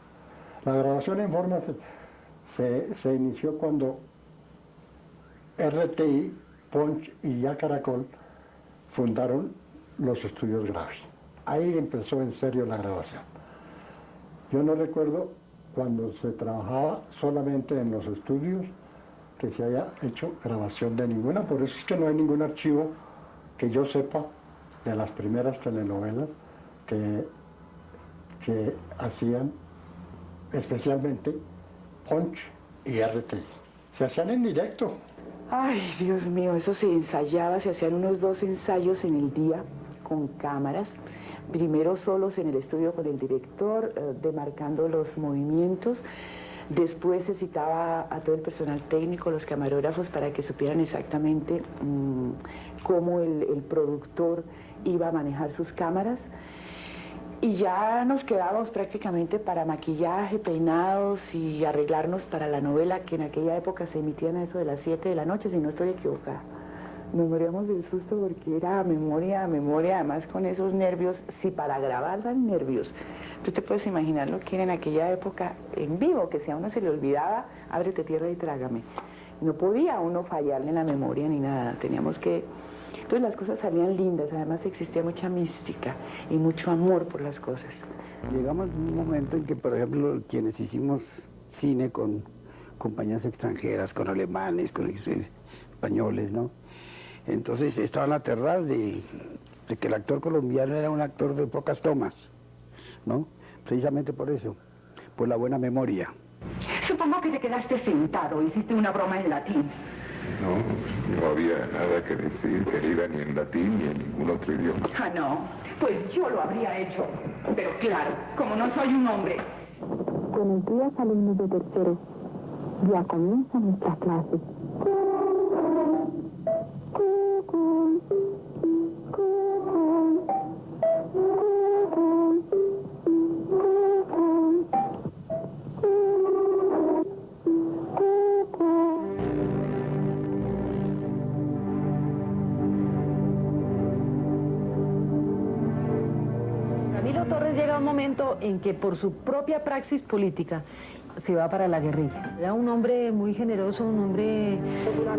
La grabación en forma se inició cuando RTI, Ponch y ya Caracol fundaron los estudios Gravi. Ahí empezó en serio la grabación. Yo no recuerdo cuando se trabajaba solamente en los estudios que se haya hecho grabación de ninguna, por eso es que no hay ningún archivo que yo sepa de las primeras telenovelas que hacían especialmente Ponch y RTI. Se hacían en directo. Ay, Dios mío, eso se ensayaba, se hacían unos 2 ensayos en el día con cámaras, primero solos en el estudio con el director, demarcando los movimientos. Después se citaba a todo el personal técnico, los camarógrafos, para que supieran exactamente cómo el productor iba a manejar sus cámaras. Y ya nos quedábamos prácticamente para maquillaje, peinados y arreglarnos para la novela, que en aquella época se emitían a eso de las 7 de la noche, si no estoy equivocada. Nos moríamos del susto porque era memoria, además con esos nervios, si para grabar dan nervios. Tú te puedes imaginar lo que era en aquella época en vivo, que si a uno se le olvidaba, ábrete tierra y trágame. No podía uno fallarle en la memoria ni nada, teníamos que... Entonces las cosas salían lindas, además existía mucha mística y mucho amor por las cosas. Llegamos a un momento en que, por ejemplo, quienes hicimos cine con compañías extranjeras, con alemanes, con españoles, ¿no? Entonces estaban aterrados de que el actor colombiano era un actor de pocas tomas, ¿no? Precisamente por eso, por la buena memoria. Supongo que te quedaste sentado, hiciste una broma en latín. No había nada que decir, querida, ni en latín ni en ningún otro idioma. Ah, no, pues yo lo habría hecho. Pero claro, como no soy un hombre. Buenos días, alumnos de tercero. Ya comienza nuestra clase. En que por su propia praxis política se va para la guerrilla. Era un hombre muy generoso, un hombre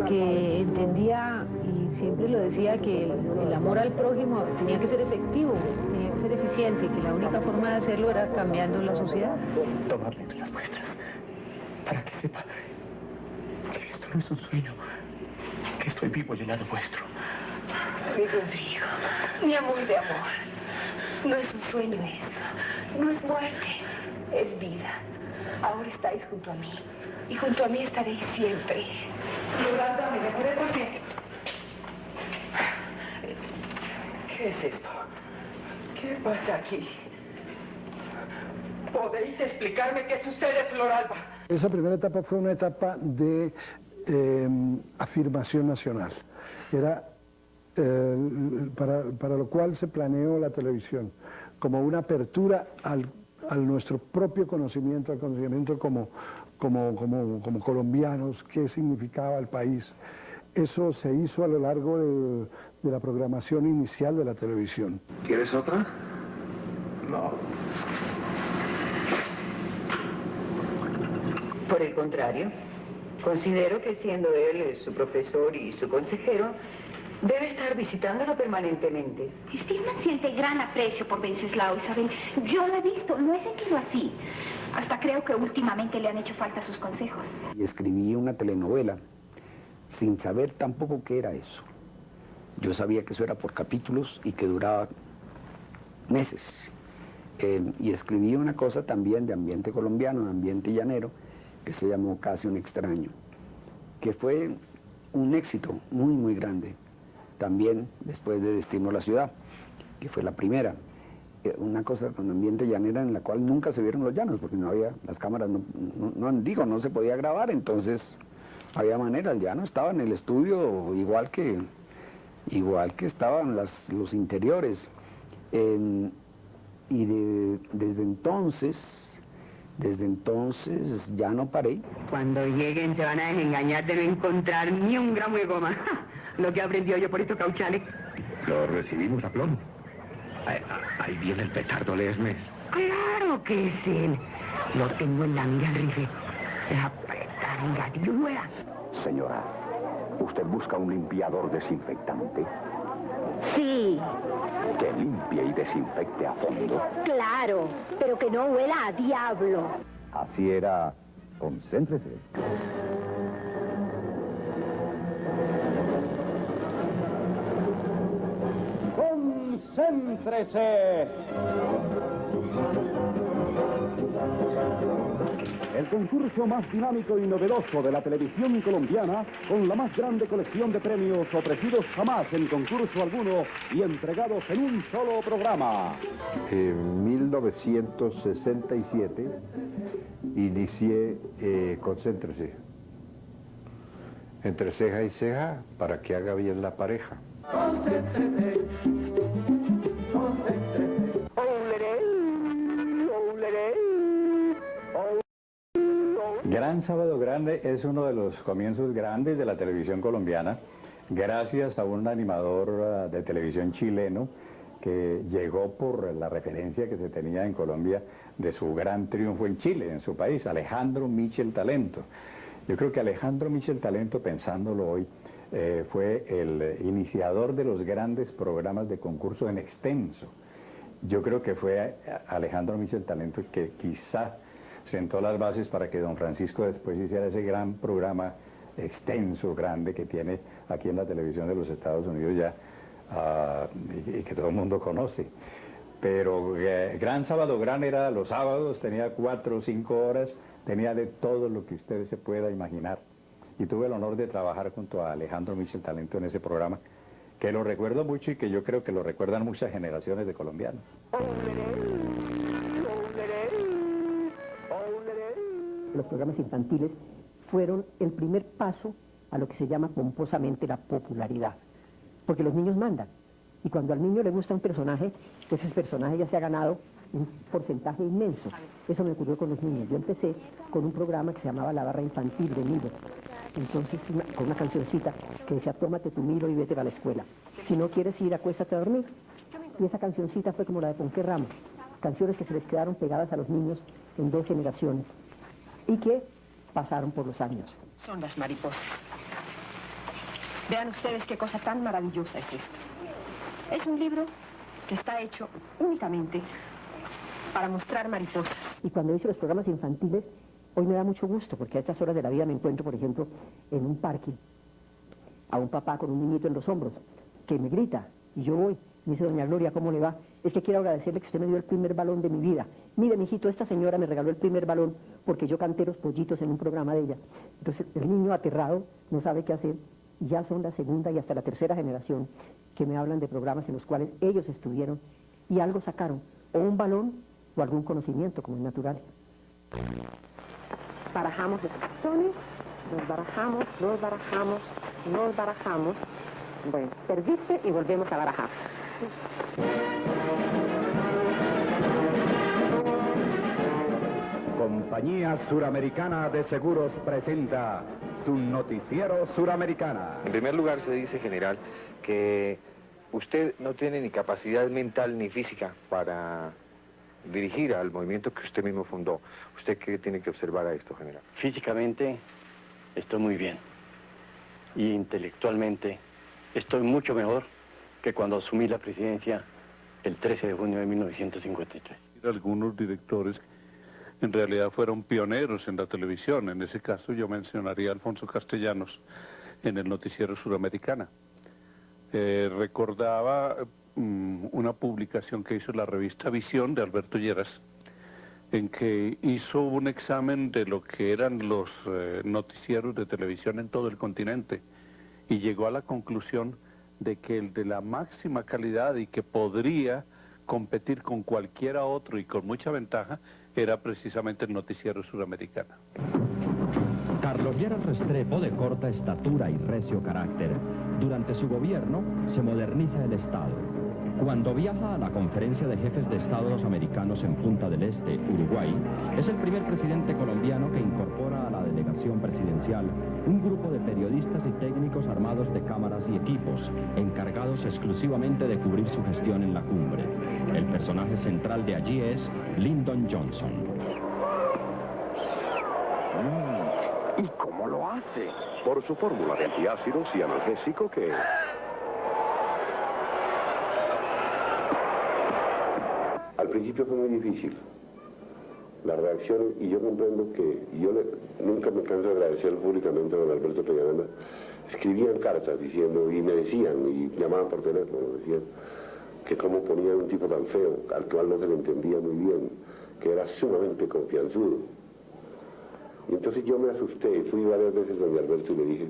que entendía y siempre lo decía que el amor al prójimo tenía que ser efectivo, tenía que ser eficiente y que la única forma de hacerlo era cambiando la sociedad. Tomarle las muestras para que sepa que esto no es un sueño, que estoy vivo y al lado vuestro. Mi Rodrigo, mi amor de amor, no es un sueño esto. No es muerte, es vida. Ahora estáis junto a mí, y junto a mí estaréis siempre. Yolanda, me demoré porque... ¿Qué es esto? ¿Qué pasa aquí? ¿Podéis explicarme qué sucede, Floralba? Esa primera etapa fue una etapa de afirmación nacional. Era para lo cual se planeó la televisión, como una apertura a nuestro propio conocimiento, al conocimiento como colombianos, qué significaba el país. Eso se hizo a lo largo de la programación inicial de la televisión. ¿Quieres otra? No. Por el contrario, considero que siendo él su profesor y su consejero, Debe estar visitándolo permanentemente. Stillman siente gran aprecio por Wenceslao, Isabel. Yo lo he visto, lo he sentido así. Hasta creo que últimamente le han hecho falta sus consejos. Y escribí una telenovela sin saber tampoco qué era eso. Yo sabía que eso era por capítulos y que duraba meses. Y escribí una cosa también de ambiente colombiano, de ambiente llanero, que se llamó Casi un extraño, que fue un éxito muy, muy grande. También después de Destino a la ciudad, que fue la primera. Una cosa con ambiente llanera en la cual nunca se vieron los llanos, porque no había, las cámaras no se podía grabar, entonces había manera, el llano estaba en el estudio igual que estaban los interiores. Y desde entonces ya no paré. Cuando lleguen se van a desengañar de no encontrar ni un gramo de goma. Lo que aprendió yo por estos cauchales. Lo recibimos a plomo. Ahí viene el petardo Lesmes. Claro que es él. Lo tengo en la mira, el rifle. Es apretar en gatillo nueva. Señora, ¿usted busca un limpiador desinfectante? Sí. Que limpie y desinfecte a fondo. Claro, pero que no huela a diablo. Así era. Concéntrese. ¡Concéntrese! El concurso más dinámico y novedoso de la televisión colombiana, con la más grande colección de premios ofrecidos jamás en concurso alguno y entregados en un solo programa. En 1967 inicié Concéntrese. Entre ceja y ceja, para que haga bien la pareja. Concéntrese, concéntrese. Gran Sábado Grande es uno de los comienzos grandes de la televisión colombiana, gracias a un animador de televisión chileno que llegó por la referencia que se tenía en Colombia de su gran triunfo en Chile, en su país, Alejandro Michel Talento. Yo creo que Alejandro Michel Talento, pensándolo hoy, fue el iniciador de los grandes programas de concurso en extenso. Yo creo que fue Alejandro Michel Talento que quizá sentó las bases para que don Francisco después hiciera ese gran programa extenso, grande, que tiene aquí en la televisión de los Estados Unidos ya, y que todo el mundo conoce. Pero Gran Sábado Grande era los sábados, tenía 4 o 5 horas, tenía de todo lo que usted se pueda imaginar. Y tuve el honor de trabajar junto a Alejandro Michel Talento en ese programa, que lo recuerdo mucho y que yo creo que lo recuerdan muchas generaciones de colombianos. Los programas infantiles fueron el primer paso a lo que se llama pomposamente la popularidad, porque los niños mandan, y cuando al niño le gusta un personaje, pues ese personaje ya se ha ganado un porcentaje inmenso. Eso me ocurrió con los niños. Yo empecé con un programa que se llamaba La Barra Infantil de Milo, entonces con una cancioncita que decía: tómate tu Milo y vete a la escuela, si no quieres ir, acuéstate a dormir. Y esa cancioncita fue como la de Ponqué Ramos, canciones que se les quedaron pegadas a los niños en 2 generaciones y que pasaron por los años. Son las mariposas. Vean ustedes qué cosa tan maravillosa es esto. Es un libro que está hecho únicamente para mostrar mariposas. Y cuando hice los programas infantiles, hoy me da mucho gusto, porque a estas horas de la vida me encuentro, por ejemplo, en un parque, a un papá con un niñito en los hombros, que me grita, y yo voy. Me dice: doña Gloria, ¿cómo le va? Es que quiero agradecerle que usted me dio el primer balón de mi vida. Mire, mijito, esta señora me regaló el primer balón porque yo canté Los Pollitos en un programa de ella. Entonces, el niño aterrado no sabe qué hacer. Y ya son la segunda y hasta la tercera generación que me hablan de programas en los cuales ellos estuvieron y algo sacaron, o un balón o algún conocimiento, como es natural. Barajamos los cartones, nos barajamos, nos barajamos, nos barajamos. Bueno, perdiste y volvemos a barajar. Compañía Suramericana de Seguros presenta su noticiero Suramericana. En primer lugar, se dice, general, que usted no tiene ni capacidad mental ni física para dirigir al movimiento que usted mismo fundó. ¿Usted qué tiene que observar a esto, general? Físicamente estoy muy bien. Y intelectualmente estoy mucho mejor que cuando asumí la presidencia el 13 de junio de 1953. Algunos directores en realidad fueron pioneros en la televisión. En ese caso yo mencionaría a Alfonso Castellanos en el noticiero Suramericana. Recordaba una publicación que hizo la revista Visión de Alberto Lleras, en que hizo un examen de lo que eran los noticieros de televisión en todo el continente y llegó a la conclusión de que el de la máxima calidad y que podría competir con cualquiera otro y con mucha ventaja era precisamente el noticiero Suramericana. Carlos Lleras Restrepo, de corta estatura y recio carácter, durante su gobierno se moderniza el Estado. Cuando viaja a la Conferencia de Jefes de Estados Americanos en Punta del Este, Uruguay, es el primer presidente colombiano que incorpora a la delegación presidencial un grupo de periodistas y técnicos armados de cámaras y equipos, encargados exclusivamente de cubrir su gestión en la cumbre. El personaje central de allí es Lyndon Johnson. ¿Y cómo lo hace? Por su fórmula de antiácido y analgésico que... Al principio fue muy difícil la reacción, y yo comprendo que nunca me canso de agradecer públicamente a don Alberto Peñaranda. Escribían cartas diciendo, y me decían, y llamaban por teléfono, decían que cómo ponían un tipo tan feo, al cual no se le entendía muy bien, que era sumamente confianzudo. Y entonces yo me asusté, fui varias veces donde Alberto y le dije,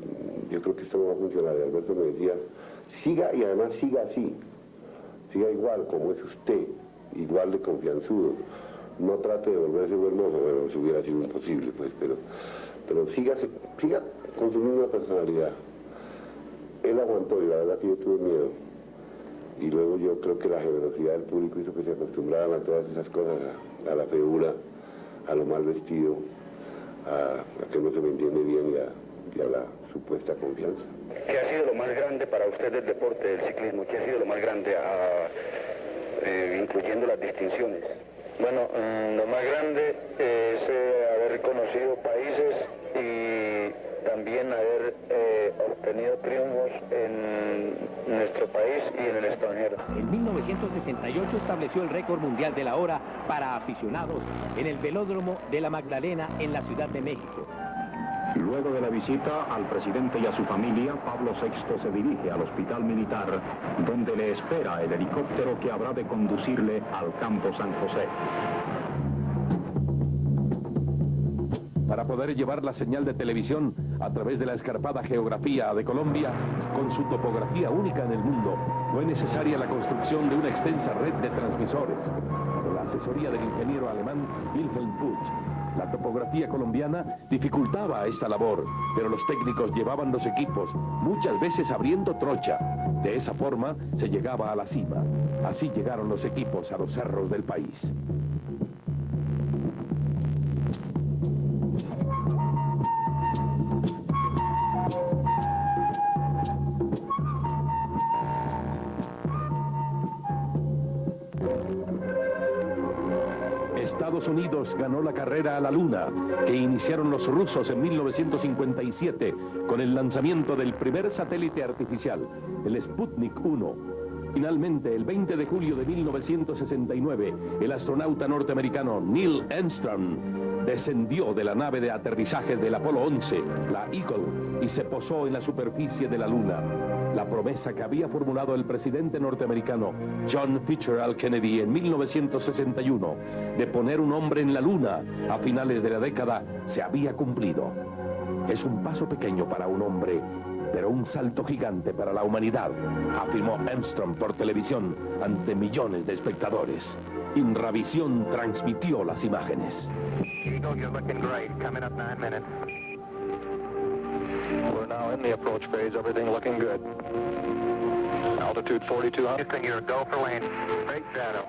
yo creo que esto no va a funcionar. Y Alberto me decía, siga, y además siga así, siga igual como es usted, igual de confianzudo. No trate de volverse buen mozo, bueno, eso hubiera sido imposible, pues, pero siga con su misma personalidad. Él aguantó, y la verdad que yo tuve miedo. Y luego yo creo que la generosidad del público hizo que se acostumbraran a todas esas cosas, a la feura, a lo mal vestido, a que no se me entiende bien y a la supuesta confianza. ¿Qué ha sido lo más grande para usted del deporte, del ciclismo? ¿Qué ha sido lo más grande, incluyendo las distinciones? Bueno, lo más grande es haber conocido países y también haber obtenido triunfos en nuestro país y en el extranjero. En 1968 estableció el récord mundial de la hora para aficionados en el velódromo de La Magdalena en la Ciudad de México. Luego de la visita al presidente y a su familia, Pablo VI se dirige al hospital militar, donde le espera el helicóptero que habrá de conducirle al campo San José. Para poder llevar la señal de televisión a través de la escarpada geografía de Colombia, con su topografía única en el mundo, fue necesaria la construcción de una extensa red de transmisores, con la asesoría del ingeniero alemán Wilhelm Putsch. La topografía colombiana dificultaba esta labor, pero los técnicos llevaban los equipos, muchas veces abriendo trocha. De esa forma se llegaba a la cima. Así llegaron los equipos a los cerros del país. Estados Unidos ganó la carrera a la Luna, que iniciaron los rusos en 1957 con el lanzamiento del primer satélite artificial, el Sputnik 1. Finalmente, el 20 de julio de 1969, el astronauta norteamericano Neil Armstrong descendió de la nave de aterrizaje del Apolo 11, la Eagle, y se posó en la superficie de la Luna. La promesa que había formulado el presidente norteamericano John Fitzgerald Kennedy en 1961 de poner un hombre en la Luna a finales de la década se había cumplido. Es un paso pequeño para un hombre, pero un salto gigante para la humanidad, afirmó Armstrong por televisión ante millones de espectadores. Inravisión transmitió las imágenes. You're looking great. Coming up 9 minutes. We're now in the approach phase. Everything looking good. Altitude 4200. Houston, you're go for lane. Straight shadow.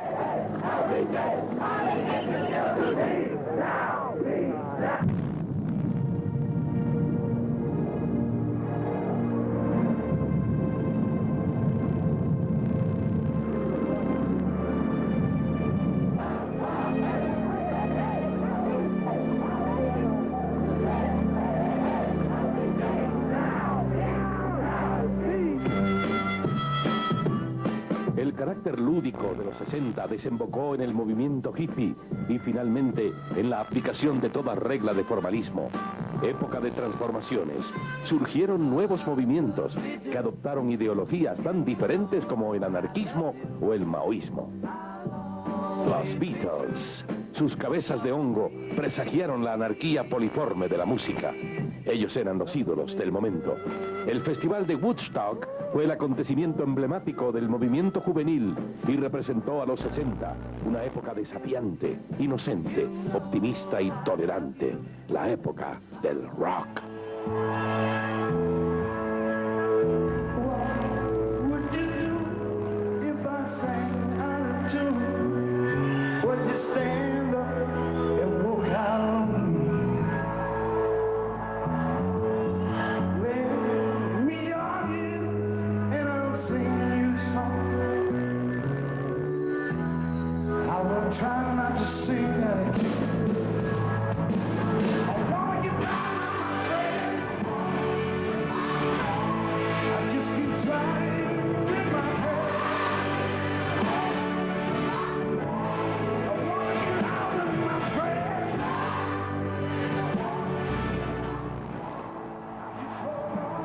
carácter lúdico de los 60 desembocó en el movimiento hippie y finalmente en la aplicación de toda regla de formalismo. Época de transformaciones. Surgieron nuevos movimientos que adoptaron ideologías tan diferentes como el anarquismo o el maoísmo. Los Beatles. Sus cabezas de hongo presagiaron la anarquía poliforme de la música. Ellos eran los ídolos del momento. El Festival de Woodstock fue el acontecimiento emblemático del movimiento juvenil y representó a los 60, una época desafiante, inocente, optimista y tolerante, la época del rock.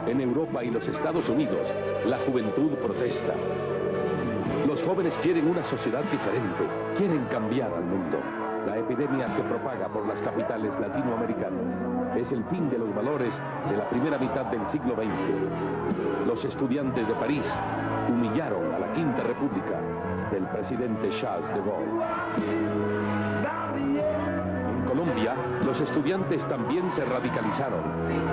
En Europa y los Estados Unidos, la juventud protesta. Los jóvenes quieren una sociedad diferente, quieren cambiar al mundo. La epidemia se propaga por las capitales latinoamericanas. Es el fin de los valores de la primera mitad del siglo XX. Los estudiantes de París humillaron a la Quinta República del presidente Charles de Gaulle. En Colombia, los estudiantes también se radicalizaron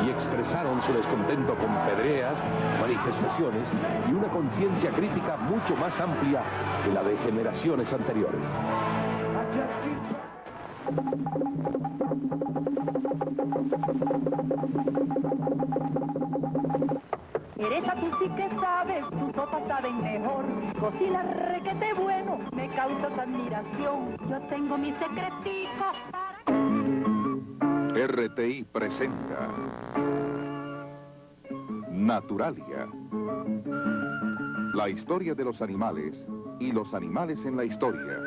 y expresaron su descontento con pedreas, manifestaciones y una conciencia crítica mucho más amplia que la de generaciones anteriores. Teresa, tú sí que sabes, tus sopas saben mejor. Cocina requete bueno, me causas admiración. Yo tengo mis secreticos para... RTI presenta Naturalia. La historia de los animales y los animales en la historia.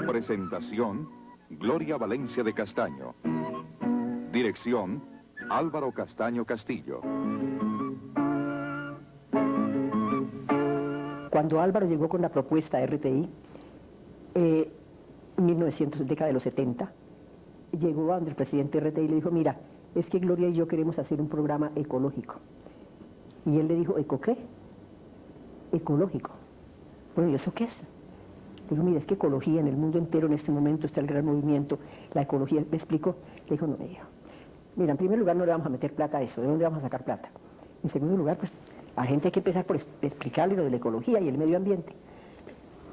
Presentación, Gloria Valencia de Castaño. Dirección, Álvaro Castaño Castillo. Cuando Álvaro llegó con la propuesta a RTI, en 1900, década de los 70, llegó a donde el presidente de RTI le dijo, mira, es que Gloria y yo queremos hacer un programa ecológico. Y él le dijo, ¿eco qué? Ecológico. Bueno, ¿y eso qué es? Le dijo, mira, es que ecología en el mundo entero en este momento está el gran movimiento, la ecología, ¿me explico? Le dijo, no, me dijo, mira, en primer lugar no le vamos a meter plata a eso, ¿de dónde vamos a sacar plata? En segundo lugar, pues, a gente hay que empezar por explicarle lo de la ecología y el medio ambiente.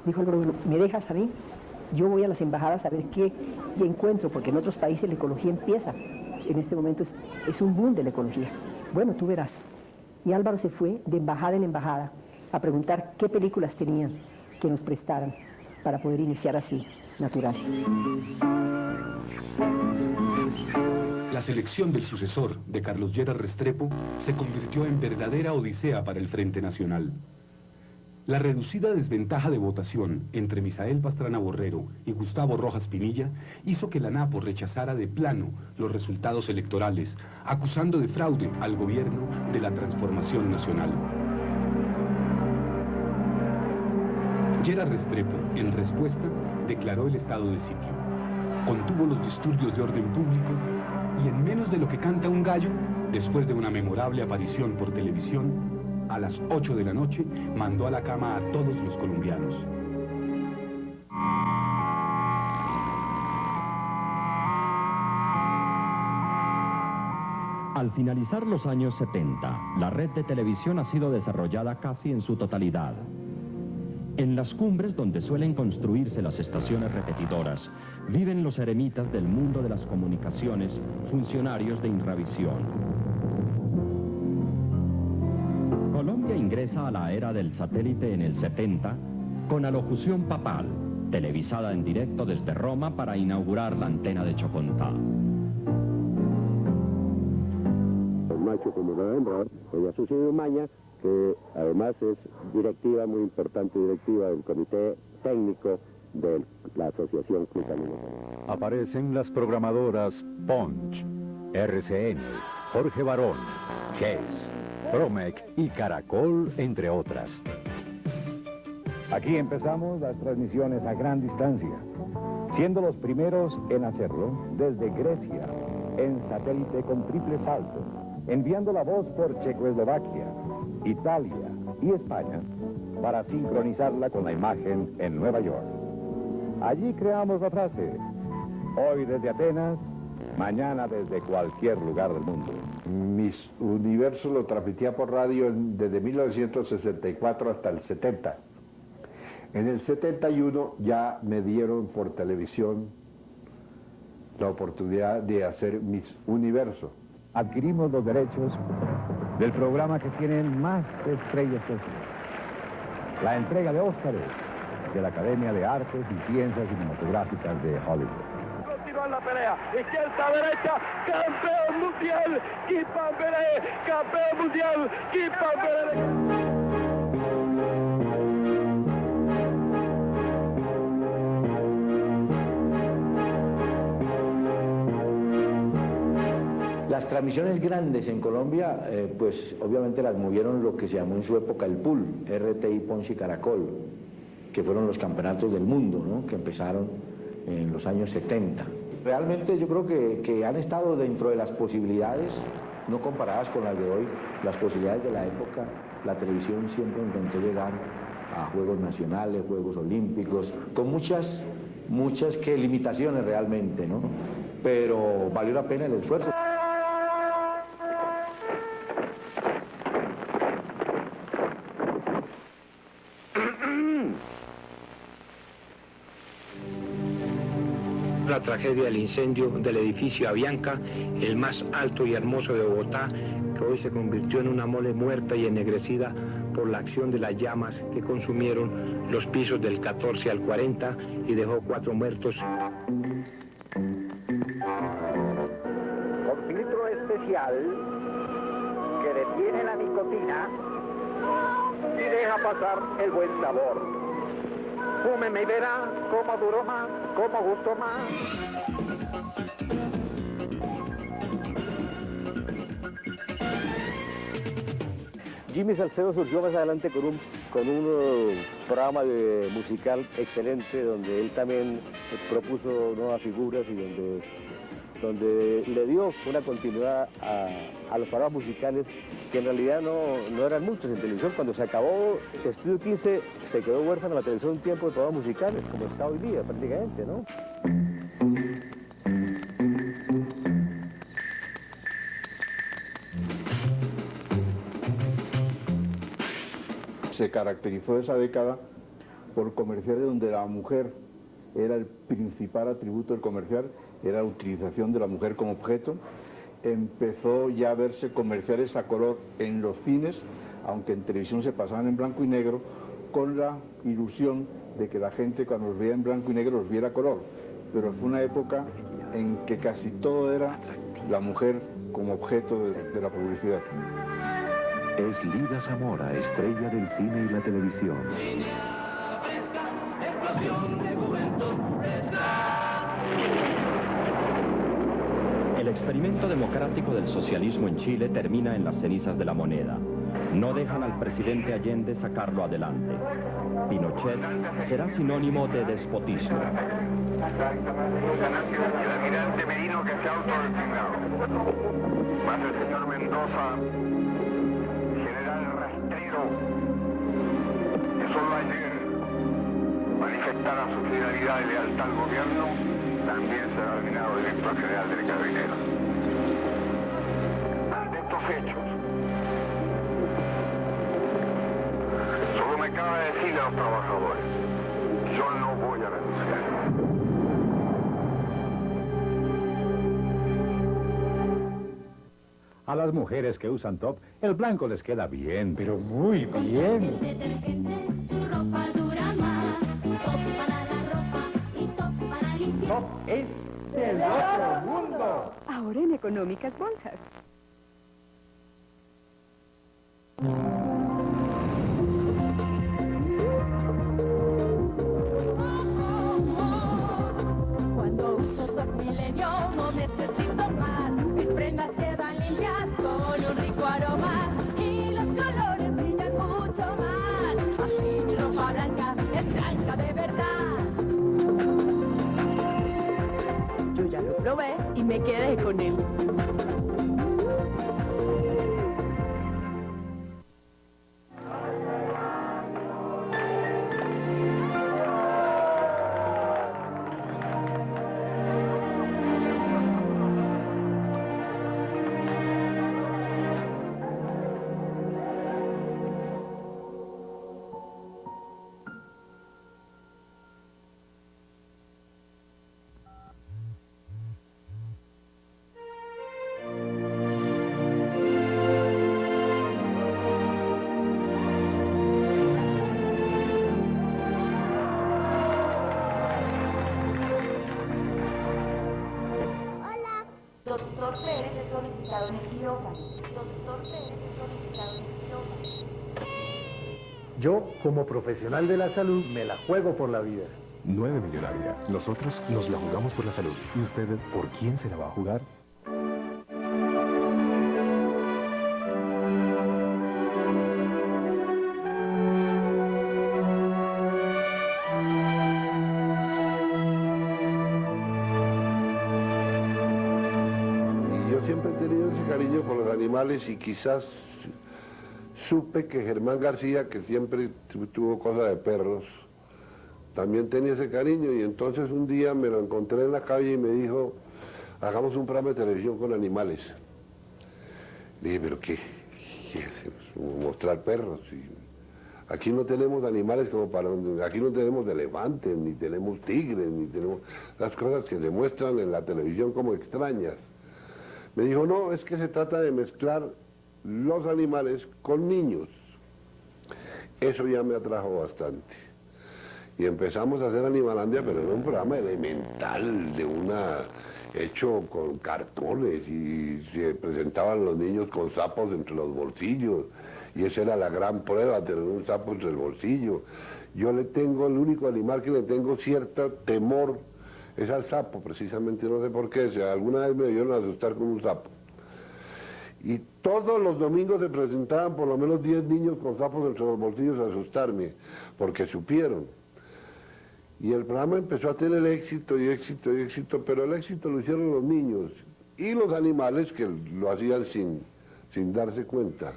Dijo Álvaro, ¿me dejas a mí? Yo voy a las embajadas a ver qué encuentro, porque en otros países la ecología empieza. En este momento es un boom de la ecología. Bueno, tú verás. Y Álvaro se fue de embajada en embajada a preguntar qué películas tenían que nos prestaran para poder iniciar así, Natural. La selección del sucesor de Carlos Lleras Restrepo se convirtió en verdadera odisea para el Frente Nacional. La reducida desventaja de votación entre Misael Pastrana Borrero y Gustavo Rojas Pinilla hizo que la NAPO rechazara de plano los resultados electorales, acusando de fraude al gobierno de la Transformación Nacional. Lleras Restrepo, en respuesta, declaró el estado de sitio. Contuvo los disturbios de orden público y en menos de lo que canta un gallo, después de una memorable aparición por televisión, a las 8 de la noche mandó a la cama a todos los colombianos. Al finalizar los años 70, la red de televisión ha sido desarrollada casi en su totalidad. En las cumbres donde suelen construirse las estaciones repetidoras, viven los eremitas del mundo de las comunicaciones, funcionarios de Inravisión. Colombia ingresa a la era del satélite en el 70 con alocución papal, televisada en directo desde Roma para inaugurar la antena de Chocontá. El macho como la hembra, ella sucede maña, que además es directiva, muy importante directiva del Comité Técnico de la Asociación Club Animal. Aparecen las programadoras Punch, RCN, Jorge Barón, GES, Promec y Caracol, entre otras. Aquí empezamos las transmisiones a gran distancia, siendo los primeros en hacerlo desde Grecia, en satélite con triple salto, enviando la voz por Checoslovaquia, Italia y España para sincronizarla con la imagen en Nueva York. Allí creamos la frase, hoy desde Atenas, mañana desde cualquier lugar del mundo. Miss Universo lo transmitía por radio desde 1964 hasta el 70. En el 71 ya me dieron por televisión la oportunidad de hacer Miss Universo. Adquirimos los derechos del programa que tiene más estrellas que la entrega de Óscares de la Academia de Artes y Ciencias Cinematográficas de Hollywood. Continúa en la pelea, izquierda, derecha, campeón mundial, Kimpambere, campeón mundial, Kimpambere. Las transmisiones grandes en Colombia, pues obviamente las movieron lo que se llamó en su época el pool, RTI, Punch y Caracol, que fueron los campeonatos del mundo, ¿no?, que empezaron en los años 70. Realmente yo creo que han estado dentro de las posibilidades, no comparadas con las de hoy, las posibilidades de la época. La televisión siempre intentó llegar a Juegos Nacionales, Juegos Olímpicos, con muchas limitaciones realmente, ¿no? Pero valió la pena el esfuerzo. La tragedia del incendio del edificio Avianca, el más alto y hermoso de Bogotá, que hoy se convirtió en una mole muerta y ennegrecida por la acción de las llamas que consumieron los pisos del 14 al 40 y dejó 4 muertos. Con filtro especial que detiene la nicotina y deja pasar el buen sabor. Fúmeme y verá cómo duró más, cómo gustó más. Jimmy Salcedo surgió más adelante con un programa musical excelente, donde él también propuso nuevas figuras y donde le dio una continuidad a los programas musicales que en realidad no eran muchos en televisión. Cuando se acabó Estudio 15, se quedó huérfano la televisión un tiempo de programas musicales, como está hoy día prácticamente, ¿no? Se caracterizó esa década por comerciales donde la mujer era el principal atributo del comercial, era la utilización de la mujer como objeto. Empezó ya a verse comerciales a color en los cines, aunque en televisión se pasaban en blanco y negro, con la ilusión de que la gente cuando los veía en blanco y negro los viera a color. Pero fue una época en que casi todo era la mujer como objeto de la publicidad. Es Lida Zamora, estrella del cine y la televisión. El experimento democrático del socialismo en Chile termina en las cenizas de la moneda. No dejan al presidente Allende sacarlo adelante. Pinochet será sinónimo de despotismo. El almirante Merino que se ha autodesignado. Más el señor Mendoza, general rastrero, que solo ayer manifestara su fidelidad y lealtad al gobierno, también será nominado director general del Carabineros. Ante estos hechos, solo me cabe decirle a los trabajadores, yo no voy a renunciar. A las mujeres que usan top, el blanco les queda bien, pero muy bien. Top es del otro mundo. Ahora en económicas bolsas. quede con él. Doctor Pérez es solicitado en el quirófano. Doctor Pérez es solicitado en el quirófano. Yo, como profesional de la salud, me la juego por la vida. 9 millonarias. Nosotros nos la jugamos por la salud. ¿Y usted por quién se la va a jugar? Siempre he tenido ese cariño por los animales y quizás supe que Germán García, que siempre tuvo cosas de perros, también tenía ese cariño, y entonces un día me lo encontré en la calle y me dijo, hagamos un programa de televisión con animales. Le dije, ¿pero qué hacemos? Mostrar perros. Y aquí no tenemos animales como para... Aquí no tenemos elefantes, ni tenemos tigres, ni tenemos las cosas que se muestran en la televisión como extrañas. Me dijo, no, es que se trata de mezclar los animales con niños. Eso ya me atrajo bastante. Y empezamos a hacer Animalandia, pero era un programa elemental, hecho con cartones, y se presentaban los niños con sapos entre los bolsillos, y esa era la gran prueba, tener un sapo entre el bolsillo. Yo el único animal que le tengo cierto temor es al sapo, precisamente, no sé por qué. O sea, alguna vez me vieron asustar con un sapo. Y todos los domingos se presentaban por lo menos 10 niños con sapos entre los bolsillos a asustarme, porque supieron. Y el programa empezó a tener éxito y éxito y éxito, pero el éxito lo hicieron los niños y los animales, que lo hacían sin darse cuenta.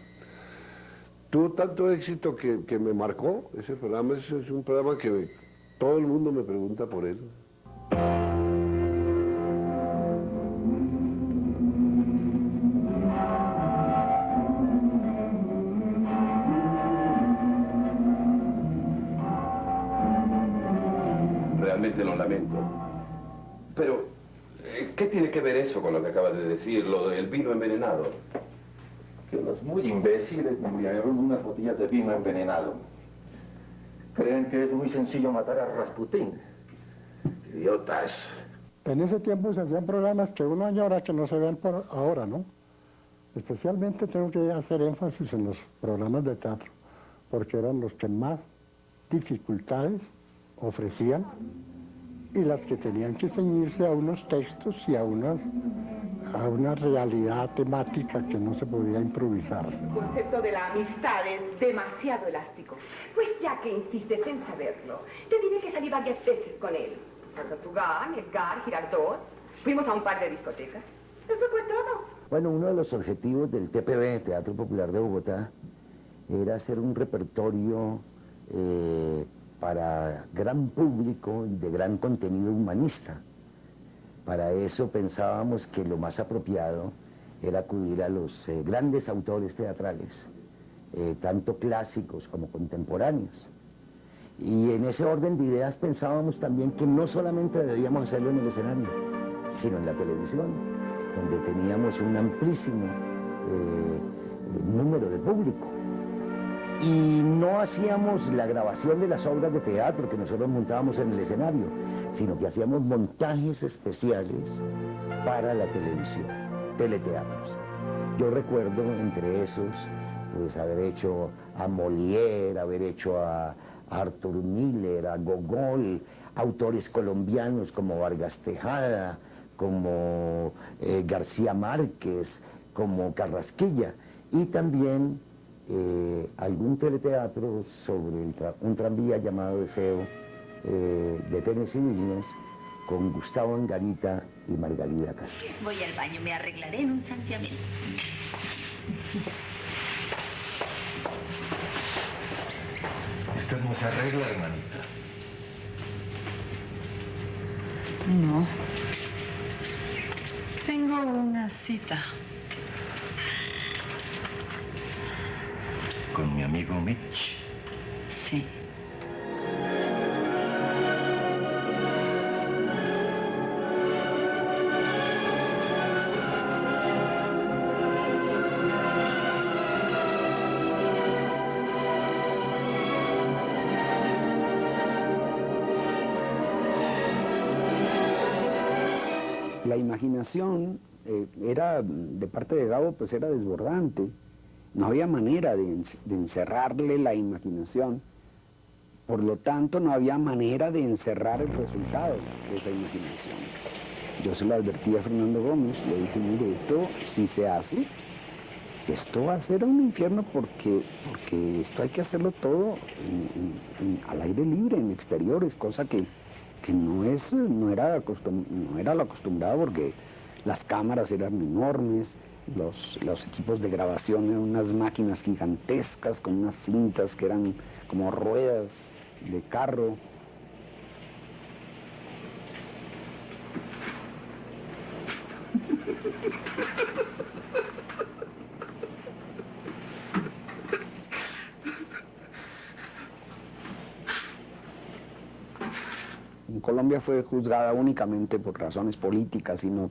Tuvo tanto éxito que me marcó ese programa. Es un programa que todo el mundo me pregunta por él. Realmente lo lamento. Pero, ¿qué tiene que ver eso con lo que acaba de decir, lo del vino envenenado? Que los muy imbéciles me enviaron unas botellas de vino envenenado. Creen que es muy sencillo matar a Rasputín. Idiotas. En ese tiempo se hacían programas que uno añora que no se ven por ahora, ¿no? Especialmente tengo que hacer énfasis en los programas de teatro, porque eran los que más dificultades ofrecían y las que tenían que ceñirse a unos textos y a una realidad temática que no se podía improvisar. El concepto de la amistad es demasiado elástico. Pues ya que insistes en saberlo, te diré que salí varias veces con él. A Tortugal, Edgar, Girardot. Fuimos a un par de discotecas. Eso fue todo. Bueno, uno de los objetivos del TPB, Teatro Popular de Bogotá, era hacer un repertorio para gran público y de gran contenido humanista. Para eso pensábamos que lo más apropiado era acudir a los grandes autores teatrales, tanto clásicos como contemporáneos. Y en ese orden de ideas pensábamos también que no solamente debíamos hacerlo en el escenario, sino en la televisión, donde teníamos un amplísimo número de público. Y no hacíamos la grabación de las obras de teatro que nosotros montábamos en el escenario, sino que hacíamos montajes especiales para la televisión, teleteatros. Yo recuerdo entre esos, pues haber hecho a Molière, haber hecho a Arthur Miller, a Gogol, autores colombianos como Vargas Tejada, como García Márquez, como Carrasquilla, y también algún teleteatro sobre un tranvía llamado Deseo de Tennessee Williams, con Gustavo Angarita y Margarida Castro. Voy al baño, me arreglaré en un santiamén. Esto no se arregla, hermanita. No. Tengo una cita. ¿Con mi amigo Mitch? Sí. La imaginación era, de parte de Gabo, pues era desbordante. No había manera de encerrarle la imaginación. Por lo tanto, no había manera de encerrar el resultado de esa imaginación. Yo se lo advertí a Fernando Gómez, le dije, mire, esto si se hace, esto va a ser un infierno porque esto hay que hacerlo todo al aire libre, en exteriores, cosa que no era lo acostumbrado porque las cámaras eran enormes, los equipos de grabación eran unas máquinas gigantescas con unas cintas que eran como ruedas de carro. En Colombia fue juzgada únicamente por razones políticas y no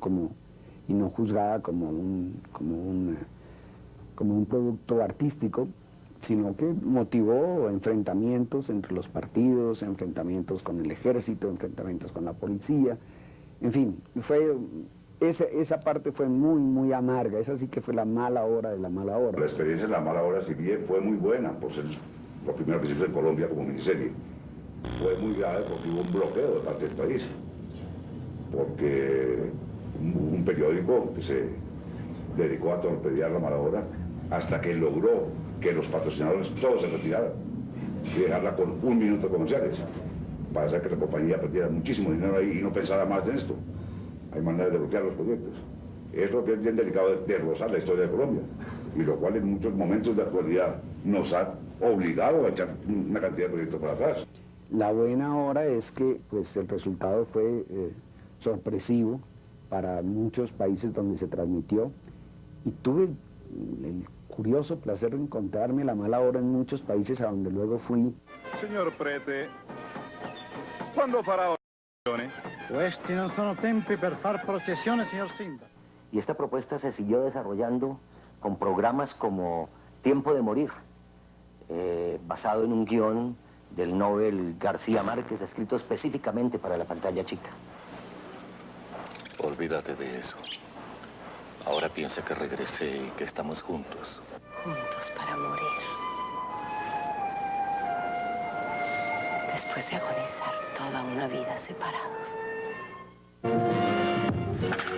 juzgada como un producto artístico, sino que motivó enfrentamientos entre los partidos, enfrentamientos con el ejército, enfrentamientos con la policía, en fin, esa parte fue muy amarga, esa sí que fue la mala hora de la mala hora. La experiencia de la mala hora, si bien fue muy buena, por ser lo primero que se hizo en Colombia como miniserie, fue muy grave porque hubo un bloqueo de parte del país, porque hubo un periódico que se dedicó a torpedear la mala hora hasta que logró que los patrocinadores todos se retiraran y dejarla con 1 minuto de comerciales para hacer que la compañía perdiera muchísimo dinero ahí y no pensara más en esto. Hay maneras de bloquear los proyectos. Es lo que es bien delicado de rozar la historia de Colombia y lo cual en muchos momentos de actualidad nos ha obligado a echar una cantidad de proyectos para atrás. La buena hora es que pues, el resultado fue sorpresivo para muchos países donde se transmitió y tuve el curioso placer de encontrarme la mala hora en muchos países a donde luego fui. Signor Prete, quando farà orazione? Questi non sono tempi per far processione, signor Sindaco. Y esta propuesta se siguió desarrollando con programas como Tiempo de Morir, basado en un guión del Nobel García Márquez, escrito específicamente para la pantalla chica. Olvídate de eso. Ahora piensa que regresé y que estamos juntos. Juntos para morir. Después de agonizar toda una vida separados.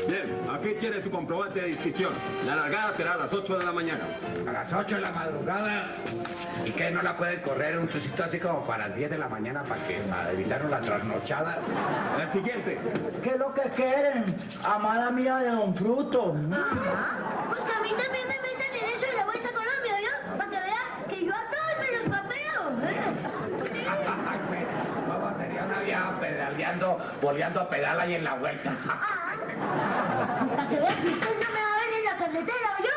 Bien, aquí tiene su comprobante de inscripción. La largada será a las 8 de la mañana. ¿A las 8 de la madrugada? ¿Y qué, no la pueden correr un trocito así como para las 10 de la mañana para evitar la trasnochada? El siguiente. ¿Qué es lo que quieren? Amada mía de Don Fruto. Pues a mí también me meten en eso de la Vuelta a Colombia, ¿yo? Para que vean que yo a todos me los papeo, ¿Cómo sería una vieja pedaleando, boleando a pedala y en la vuelta? Para que vean que usted no me va a ver en la carretera, ¿yo?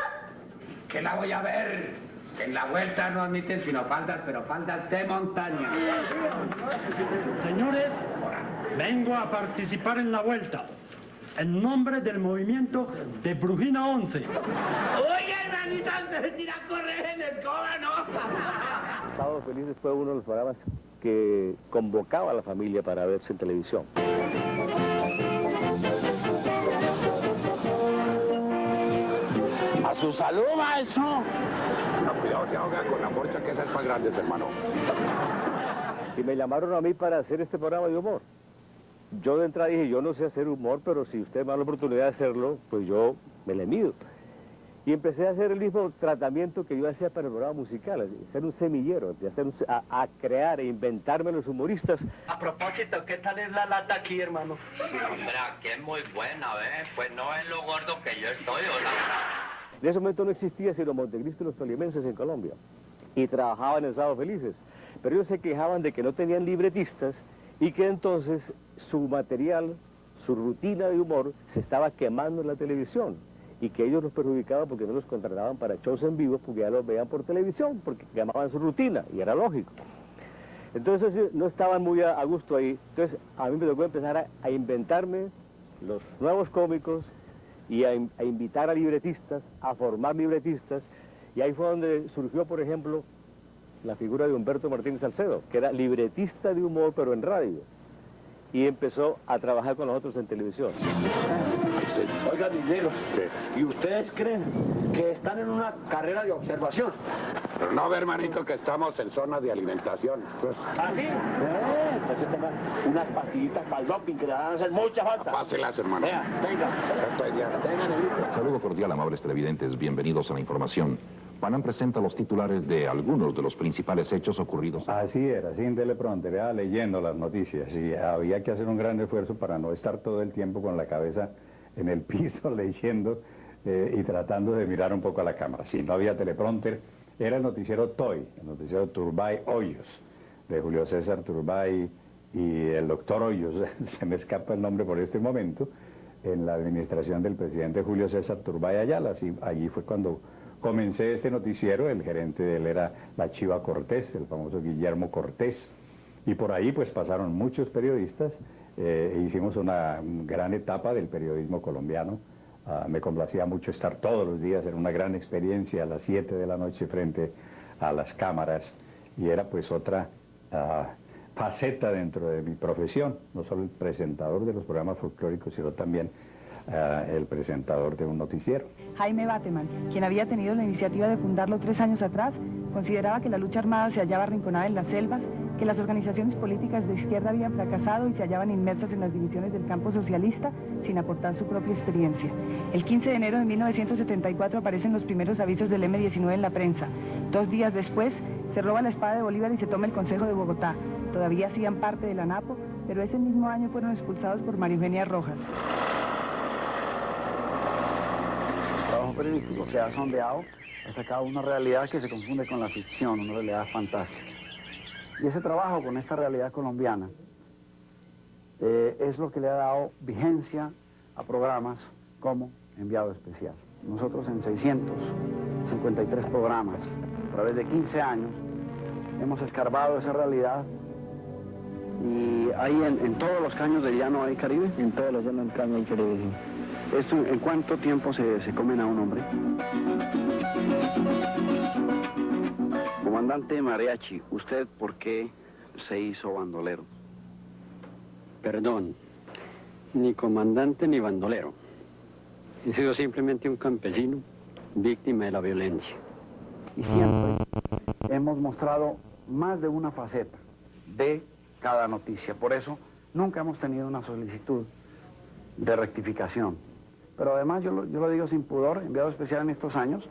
¿Qué la voy a ver? En la vuelta no admiten sino faldas, pero faldas de montaña. Señores, vengo a participar en la vuelta, en nombre del movimiento de Brujina 11. Oye, hermanita, antes de tirar a correr en el coba, ¿no? Sábados Felices fue uno de los programas que convocaba a la familia para verse en televisión. ¡A su salud, maestro! No, cuidado, se ahoga con la morcha, que esa es más grande, hermano. Y me llamaron a mí para hacer este programa de humor. Yo de entrada dije, yo no sé hacer humor, pero si usted me da la oportunidad de hacerlo, pues yo me le mido. Y empecé a hacer el mismo tratamiento que yo hacía para el programa musical, ser un semillero, de hacer a crear e inventarme los humoristas. A propósito, ¿qué tal es la lata aquí, hermano? Hombre, aquí es muy buena, ¿ves? Pues no es lo gordo que yo estoy, hola. En ese momento no existía sino Montecristo y los Tolimenses en Colombia. Y trabajaban en Sábados Felices. Pero ellos se quejaban de que no tenían libretistas y que entonces su material, su rutina de humor, se estaba quemando en la televisión. Y que ellos los perjudicaban porque no los contrataban para shows en vivo, porque ya los veían por televisión, porque quemaban su rutina, y era lógico. Entonces ellos no estaban muy a gusto ahí. Entonces a mí me tocó empezar a inventarme los nuevos cómicos y a invitar a libretistas, a formar libretistas, y ahí fue donde surgió, por ejemplo, la figura de Humberto Martínez Salcedo, que era libretista de humor, pero en radio, y empezó a trabajar con nosotros en televisión. Oiga, dinero, ¿y ustedes creen que están en una carrera de observación? Pero no ve, hermanito, que estamos en zona de alimentación. ¿Ah, sí? Entonces tengan unas pastillitas para el doping que le van a hacer mucha falta. Páselas, hermano. Vea, tengan. Saludo cordial, amables televidentes. Bienvenidos a la información. Panam presenta los titulares de algunos de los principales hechos ocurridos. Así era, sin teleprompter, era leyendo las noticias y había que hacer un gran esfuerzo para no estar todo el tiempo con la cabeza en el piso leyendo y tratando de mirar un poco a la cámara. Sí, no había teleprompter, era el noticiero TOY, el noticiero Turbay Hoyos, de Julio César Turbay y el doctor Hoyos, se me escapa el nombre por este momento, en la administración del presidente Julio César Turbay Ayala. Así, allí fue cuando comencé este noticiero. El gerente de él era la Chiva Cortés, el famoso Guillermo Cortés, y por ahí pues pasaron muchos periodistas. Hicimos una gran etapa del periodismo colombiano. Me complacía mucho estar todos los días, era una gran experiencia a las 7 de la noche frente a las cámaras, y era pues otra faceta dentro de mi profesión, no solo el presentador de los programas folclóricos, sino también el presentador de un noticiero. Jaime Bateman, quien había tenido la iniciativa de fundarlo 3 años atrás, consideraba que la lucha armada se hallaba arrinconada en las selvas, que las organizaciones políticas de izquierda habían fracasado y se hallaban inmersas en las divisiones del campo socialista sin aportar su propia experiencia. El 15 de enero de 1974 aparecen los primeros avisos del M-19 en la prensa. 2 días después, se roba la espada de Bolívar y se toma el Consejo de Bogotá. Todavía hacían parte de la ANAPO, pero ese mismo año fueron expulsados por María Eugenia Rojas. El trabajo periodístico que ha sondeado ha sacado una realidad que se confunde con la ficción, una realidad fantástica. Y ese trabajo con esta realidad colombiana es lo que le ha dado vigencia a programas como Enviado Especial. Nosotros en 653 programas, a través de 15 años, hemos escarbado esa realidad. Y ahí en todos los caños del llano hay Caribe. En todos los llanos del caño hay Caribe, sí. ¿Esto en cuánto tiempo se comen a un hombre? Comandante Mariachi, ¿usted por qué se hizo bandolero? Perdón, ni comandante ni bandolero. He sido simplemente un campesino víctima de la violencia. Y siempre hemos mostrado más de una faceta de cada noticia. Por eso nunca hemos tenido una solicitud de rectificación. Pero además, yo lo digo sin pudor, Enviado Especial en estos años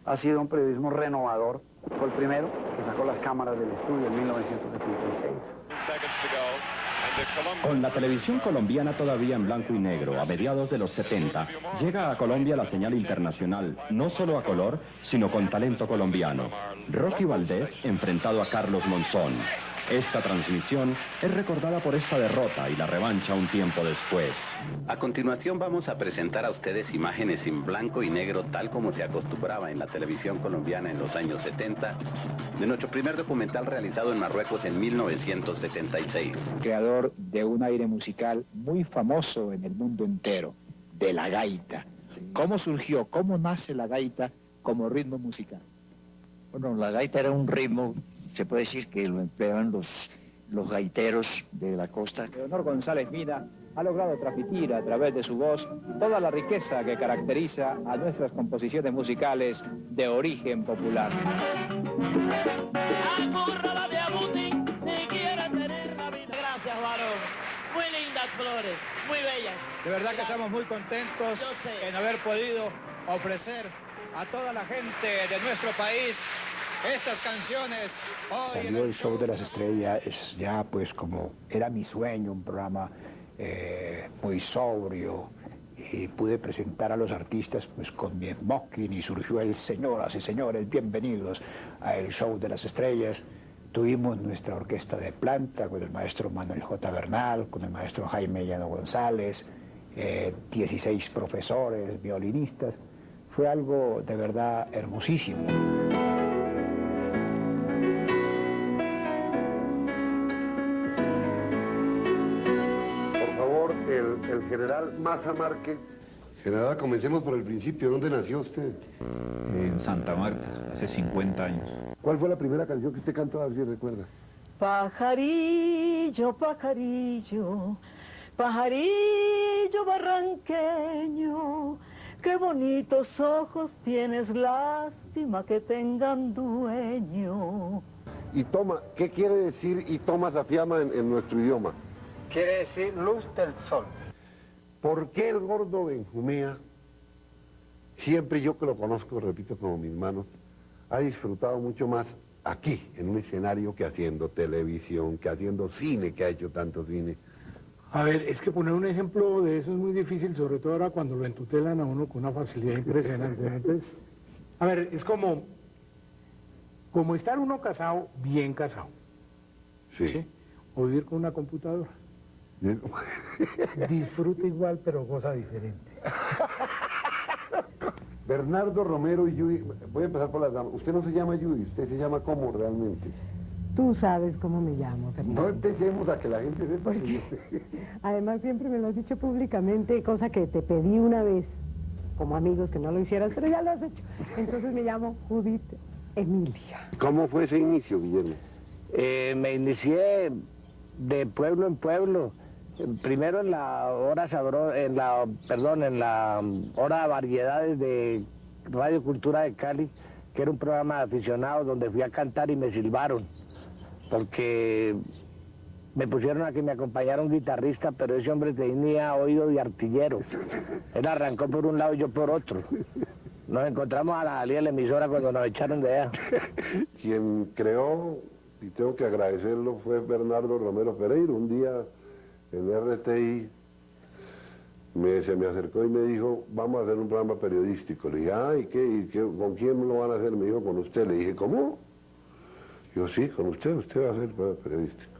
ha sido un periodismo renovador. Fue el primero que sacó las cámaras del estudio en 1976. Con la televisión colombiana todavía en blanco y negro, a mediados de los 70, llega a Colombia la señal internacional, no solo a color, sino con talento colombiano. Rocky Valdés enfrentado a Carlos Monzón. Esta transmisión es recordada por esta derrota y la revancha un tiempo después. A continuación vamos a presentar a ustedes imágenes en blanco y negro, tal como se acostumbraba en la televisión colombiana en los años 70, de nuestro primer documental realizado en Marruecos en 1976. Creador de un aire musical muy famoso en el mundo entero, de la gaita. ¿Cómo surgió, cómo nace la gaita como ritmo musical? Bueno, la gaita era un ritmo, se puede decir que lo empleaban los gaiteros de la costa. Leonor González Mina ha logrado transmitir a través de su voz toda la riqueza que caracteriza a nuestras composiciones musicales de origen popular. Gracias, varón. Muy lindas flores, muy bellas. De verdad que estamos muy contentos en haber podido ofrecer a toda la gente de nuestro país estas canciones. Hoy Salió el Show de las Estrellas, es ya pues como era mi sueño, un programa muy sobrio, y pude presentar a los artistas pues con mi smoking y surgió el señoras y señores, bienvenidos a el Show de las Estrellas. Tuvimos nuestra orquesta de planta con el maestro Manuel J. Bernal, con el maestro Jaime Llano González, 16 profesores, violinistas. Fue algo de verdad hermosísimo. Por favor, el general Maza Márquez. General, comencemos por el principio. ¿Dónde nació usted? En Santa Marta, hace 50 años. ¿Cuál fue la primera canción que usted cantó, a ver si recuerda? Pajarillo, pajarillo, pajarillo barranqueño, qué bonitos ojos tienes, lástima que tengan dueño. Y toma, ¿qué quiere decir y toma Safiama en nuestro idioma? Quiere decir luz del sol. ¿Por qué el gordo Benjumea, siempre yo que lo conozco, repito, como mis manos, ha disfrutado mucho más aquí, en un escenario, que haciendo televisión, que haciendo cine, que ha hecho tanto cine? A ver, es que poner un ejemplo de eso es muy difícil, sobre todo ahora cuando lo entutelan a uno con una facilidad impresionante. Entonces, a ver, es como estar uno casado, bien casado. Sí. O vivir con una computadora. Disfruta igual, pero goza diferente. Bernardo Romero y Judy, voy a empezar por las damas. Usted no se llama Judy, usted se llama ¿cómo realmente? Tú sabes cómo me llamo, Fernando. No empecemos a que la gente sepa que yo... Además siempre me lo has dicho públicamente, cosa que te pedí una vez, como amigos, que no lo hicieras, pero ya lo has hecho. Entonces me llamo Judith Emilia. ¿Cómo fue ese inicio, Guillermo? Me inicié de pueblo en pueblo. Primero en la hora en la hora de variedades de Radio Cultura de Cali, que era un programa de aficionados donde fui a cantar y me silbaron, porque me pusieron a que me acompañara un guitarrista, pero ese hombre tenía oído de artillero. Él arrancó por un lado y yo por otro. Nos encontramos a la salida de la emisora cuando nos echaron de allá. Quien creó, y tengo que agradecerlo, fue Bernardo Romero Pereira. Un día en RTI se me acercó y me dijo, vamos a hacer un programa periodístico. Le dije, ¿y qué? ¿Con quién lo van a hacer? Me dijo, con usted. Le dije, ¿cómo? Yo, sí, con usted va a hacer el programa periodístico.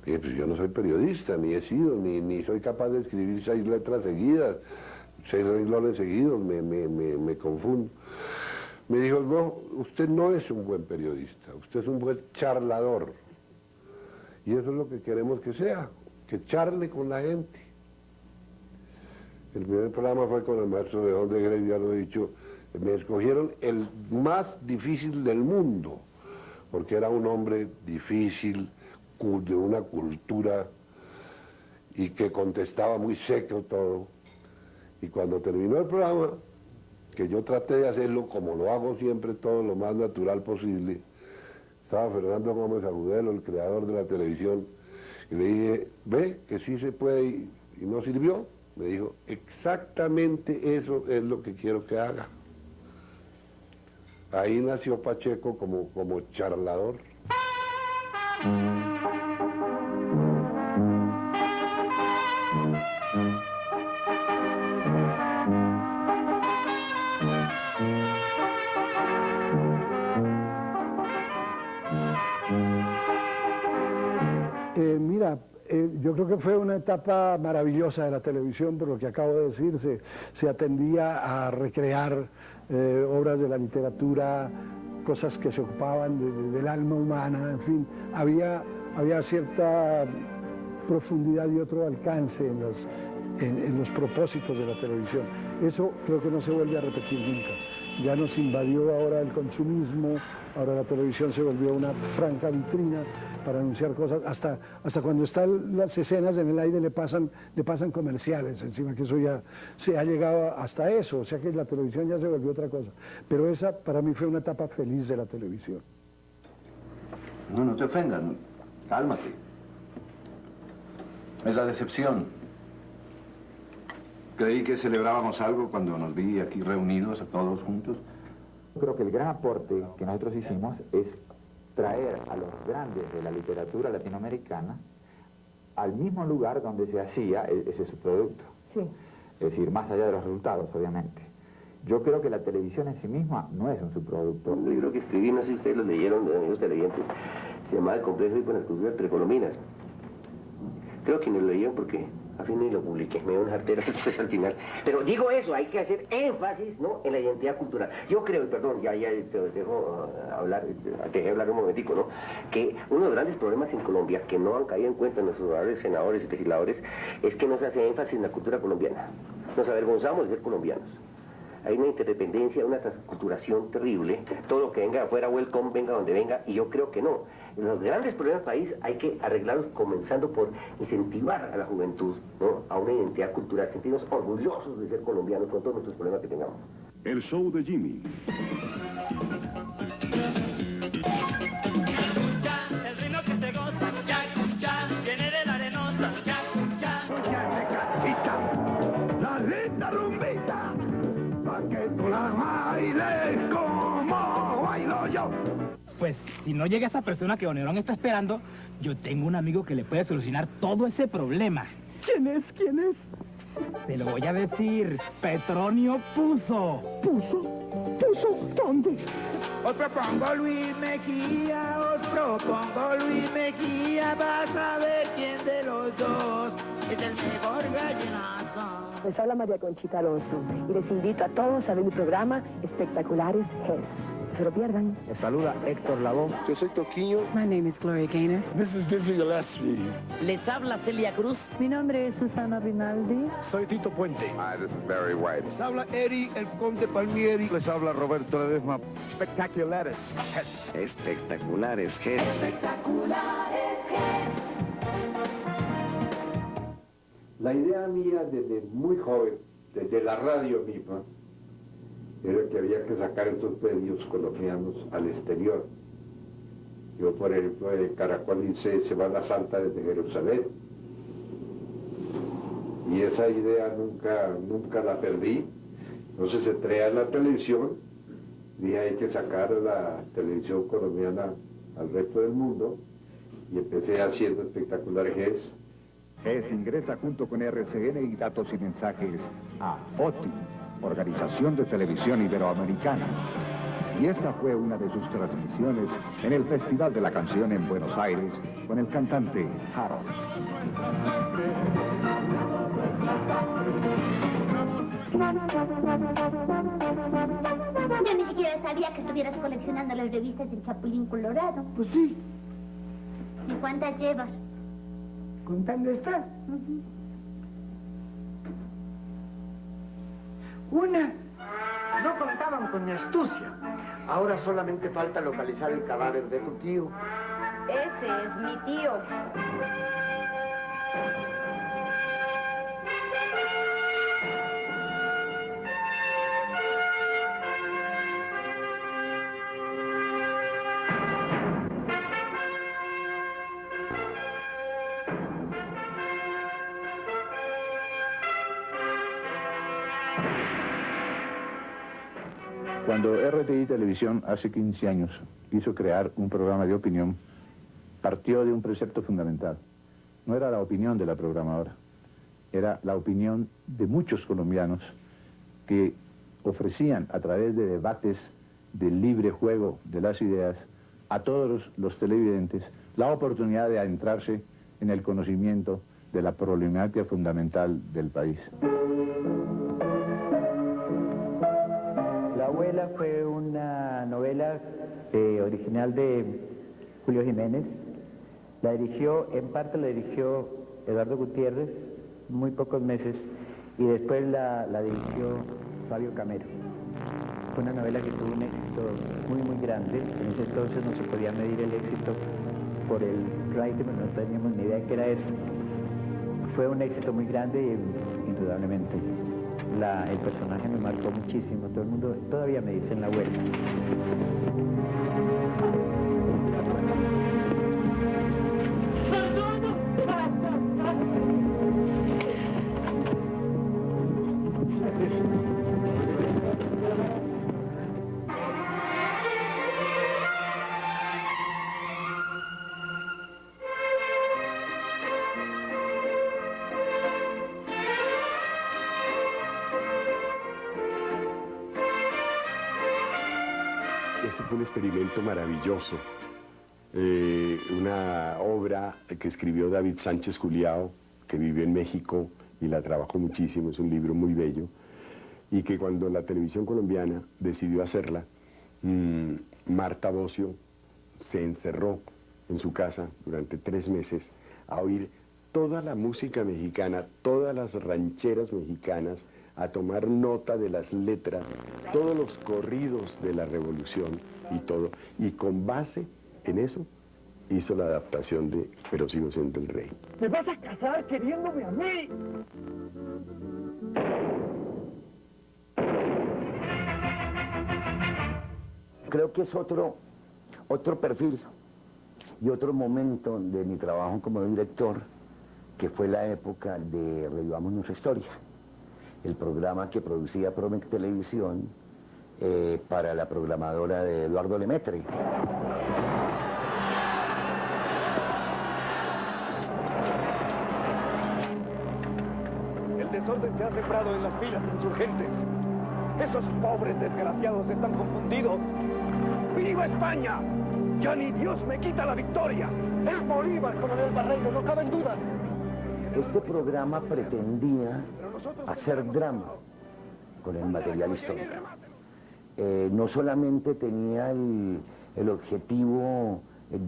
Le dije, pues yo no soy periodista, ni he sido, ni soy capaz de escribir 6 letras seguidas, 6 renglones seguidos, me confundo. Me dijo, no, usted no es un buen periodista, usted es un buen charlador. Y eso es lo que queremos que sea, que charle con la gente. El primer programa fue con el maestro León de Grey, ya lo he dicho. Me escogieron el más difícil del mundo, porque era un hombre difícil, de una cultura, y que contestaba muy seco todo. Y cuando terminó el programa, que yo traté de hacerlo como lo hago siempre, todo lo más natural posible, estaba Fernando Gómez Agudelo, el creador de la televisión, y le dije, ve que sí se puede, y no sirvió. Me dijo, exactamente eso es lo que quiero que haga. Ahí nació Pacheco como charlador. Yo creo que fue una etapa maravillosa de la televisión, por lo que acabo de decir. Se atendía a recrear obras de la literatura, cosas que se ocupaban del alma humana, en fin. Había cierta profundidad y otro alcance en los propósitos de la televisión. Eso creo que no se vuelve a repetir nunca. Ya nos invadió ahora el consumismo, ahora la televisión se volvió una franca vitrina para anunciar cosas, hasta cuando están las escenas en el aire le pasan comerciales encima, que eso ya se ha llegado hasta eso, o sea que la televisión ya se volvió otra cosa. Pero esa para mí fue una etapa feliz de la televisión. No te ofendas, cálmate. Es la decepción. Creí que celebrábamos algo cuando nos vi aquí reunidos, todos juntos. Creo que el gran aporte que nosotros hicimos es traer a los grandes de la literatura latinoamericana al mismo lugar donde se hacía ese subproducto. Sí. Es decir, más allá de los resultados, obviamente. Yo creo que la televisión en sí misma no es un subproducto. Un libro que escribí, no sé si ustedes lo leyeron, de amigos televidentes, se llamaba El complejo y con las culturas precolombinas. Creo que no lo leyeron porque a fin ni lo publiqué, me dio una jartera entonces al final. Pero digo eso, hay que hacer énfasis, ¿no?, en la identidad cultural. Yo creo, y perdón, ya te dejo hablar, te dejé hablar un momentico, ¿no?, que uno de los grandes problemas en Colombia que no han caído en cuenta nuestros senadores y legisladores es que no se hace énfasis en la cultura colombiana. Nos avergonzamos de ser colombianos. Hay una interdependencia, una transculturación terrible. Todo lo que venga de afuera, welcome, venga donde venga, y yo creo que no. Los grandes problemas del país hay que arreglarlos comenzando por incentivar a la juventud, ¿no?, a una identidad cultural, sentirnos orgullosos de ser colombianos con todos nuestros problemas que tengamos. El show de Jimmy. El ritmo que te goza, ya, viene de la arenosa, ya. La linda rumbita, pa' que tú la bailes como bailo yo. Pues, si no llega esa persona que Don Nerón está esperando, yo tengo un amigo que le puede solucionar todo ese problema. ¿Quién es? ¿Quién es? Te lo voy a decir, Petronio Puzo. ¿Puzo? ¿Puzo? ¿Dónde? Os propongo Luis Mejía, vas a ver quién de los dos es el mejor gallinazo. Les habla María Conchita Alonso y les invito a todos a ver mi programa Espectaculares GES. No se lo pierdan. Les saluda Héctor Lavoe. Yo soy Toquillo. My name is Gloria Gaynor. This is Dizzy Gillespie. Les habla Celia Cruz. Mi nombre es Susana Rinaldi. Soy Tito Puente. Hi, this is Barry White. Les habla Eri, el Conde Palmieri. Les habla Roberto Ledesma. Spectaculares GES. Espectaculares GES. Espectaculares GES. La idea mía desde muy joven, desde la radio misma, era que había que sacar estos medios colombianos al exterior. Yo, por ejemplo, en Caracol hice Semana Santa desde Jerusalén. Y esa idea nunca la perdí. Entonces entré a la televisión, dije hay que sacar la televisión colombiana al resto del mundo, y empecé haciendo Espectaculares GES. GES ingresa junto con RCN y Datos y Mensajes a OTI, Organización de Televisión Iberoamericana. Y esta fue una de sus transmisiones en el Festival de la Canción en Buenos Aires con el cantante Harold. Yo ni siquiera sabía que estuvieras coleccionando las revistas del Chapulín Colorado. Pues sí. ¿Y cuántas llevas? ¿Contando estas? Una. No contaban con mi astucia. Ahora solamente falta localizar el cadáver de tu tío. Ese es mi tío. Cuando RTI Televisión hace 15 años quiso crear un programa de opinión, partió de un precepto fundamental. No era la opinión de la programadora, era la opinión de muchos colombianos que ofrecían a través de debates del libre juego de las ideas a todos los televidentes la oportunidad de adentrarse en el conocimiento de la problemática fundamental del país. La abuela fue una novela original de Julio Jiménez. La dirigió, en parte la dirigió Eduardo Gutiérrez, muy pocos meses, y después la dirigió Fabio Camero. Fue una novela que tuvo un éxito muy grande. En ese entonces no se podía medir el éxito por el rating, no teníamos ni idea de qué era eso. Fue un éxito muy grande y indudablemente el personaje me marcó muchísimo. Todo el mundo todavía me dice en la abuela. ese fue un experimento maravilloso. Una obra que escribió David Sánchez Juliao, que vivió en México y la trabajó muchísimo, es un libro muy bello, y que cuando la televisión colombiana decidió hacerla, Marta Bosio se encerró en su casa durante 3 meses a oír toda la música mexicana, todas las rancheras mexicanas, a tomar nota de las letras, todos los corridos de la revolución y todo, y con base en eso hizo la adaptación de Pero sigo siendo el rey. ¿Me vas a casar queriéndome a mí? Creo que es otro perfil y otro momento de mi trabajo como director, que fue la época de Revivamos Nuestra Historia, el programa que producía Promec Televisión para la programadora de Eduardo Lemaitre. El desorden se ha sembrado en las filas insurgentes. Esos pobres desgraciados están confundidos. ¡Viva España! ¡Ya ni Dios me quita la victoria! ¡Es Bolívar, coronel Barreiro, no cabe en duda! Este programa pretendía hacer drama con el material histórico. No solamente tenía el objetivo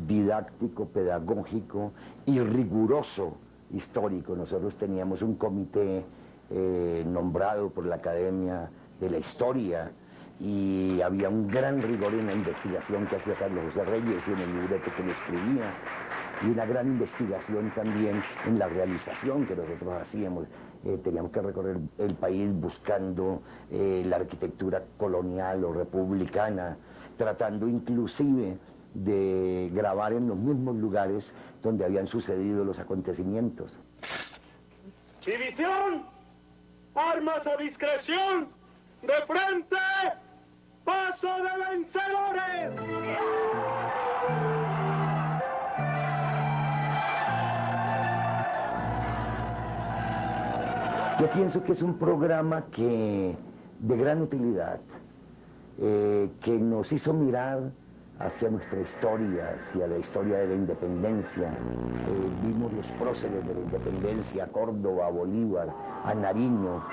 didáctico, pedagógico y riguroso histórico. Nosotros teníamos un comité nombrado por la Academia de la Historia y había un gran rigor en la investigación que hacía Carlos José Reyes y en el libreto que le escribía, y una gran investigación también en la realización que nosotros hacíamos. Teníamos que recorrer el país buscando la arquitectura colonial o republicana, tratando inclusive de grabar en los mismos lugares donde habían sucedido los acontecimientos. ¡División! ¡Armas a discreción! ¡De frente! ¡Paso de vencedores! Yo pienso que es un programa de gran utilidad, que nos hizo mirar hacia nuestra historia, hacia la historia de la independencia. Vimos los próceres de la independencia, a Córdoba, a Bolívar, a Nariño.